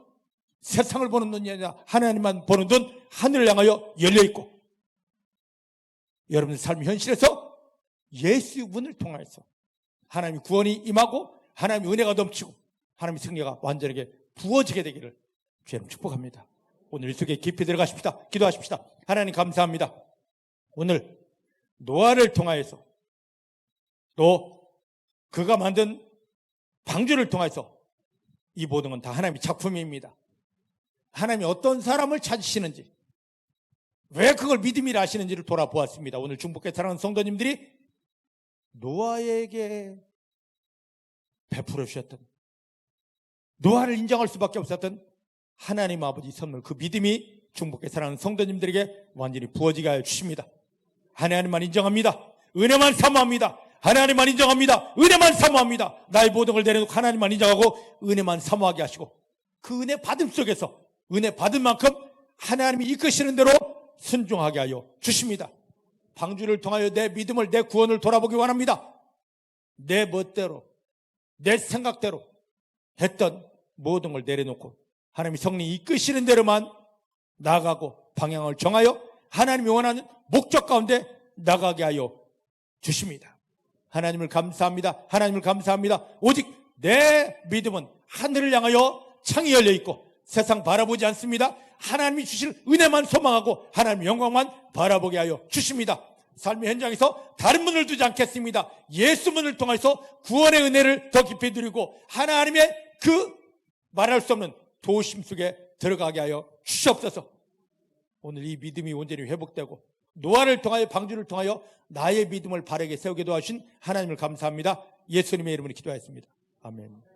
세상을 보는 눈이 아니라 하나님만 보는 눈 하늘을 향하여 열려있고 여러분들 삶 현실에서 예수의 문을 통해서 하나님의 구원이 임하고 하나님의 은혜가 넘치고 하나님의 승리가 완전하게 부어지게 되기를 주님 축복합니다. 오늘 이 속에 깊이 들어가십시다. 기도하십시다. 하나님 감사합니다. 오늘 노아를 통하여서 또 그가 만든 방주를 통해서 이 모든 건 다 하나님의 작품입니다. 하나님이 어떤 사람을 찾으시는지 왜 그걸 믿음이라 하시는지를 돌아보았습니다. 오늘 중복교회 사랑하는 성도님들이 노아에게 베풀어 주셨던 노아를 인정할 수밖에 없었던 하나님 아버지 선물, 그 믿음이 중복해 사랑하는 성도님들에게 완전히 부어지게 하여 주십니다. 하나님만 인정합니다. 은혜만 사모합니다. 하나님만 인정합니다. 은혜만 사모합니다. 나의 모든 걸 내려놓고 하나님만 인정하고 은혜만 사모하게 하시고, 그 은혜 받음 속에서 은혜 받은 만큼 하나님이 이끄시는 대로 순종하게 하여 주십니다. 방주를 통하여 내 믿음을, 내 구원을 돌아보기 원합니다. 내 멋대로, 내 생각대로 했던 모든 걸 내려놓고 하나님이 성령이 이끄시는 대로만 나아가고 방향을 정하여 하나님이 원하는 목적 가운데 나가게 하여 주십니다. 하나님을 감사합니다. 하나님을 감사합니다. 오직 내 믿음은 하늘을 향하여 창이 열려 있고 세상 바라보지 않습니다. 하나님이 주실 은혜만 소망하고 하나님의 영광만 바라보게 하여 주십니다. 삶의 현장에서 다른 문을 두지 않겠습니다. 예수 문을 통해서 구원의 은혜를 더 깊이 누리고 하나님의 그 말할 수 없는 도우심 속에 들어가게 하여 주시옵소서. 오늘 이 믿음이 온전히 회복되고 노아를 통하여, 방주를 통하여 나의 믿음을 바르게 세우게 도와주신 하나님을 감사합니다. 예수님의 이름으로 기도하였습니다. 아멘.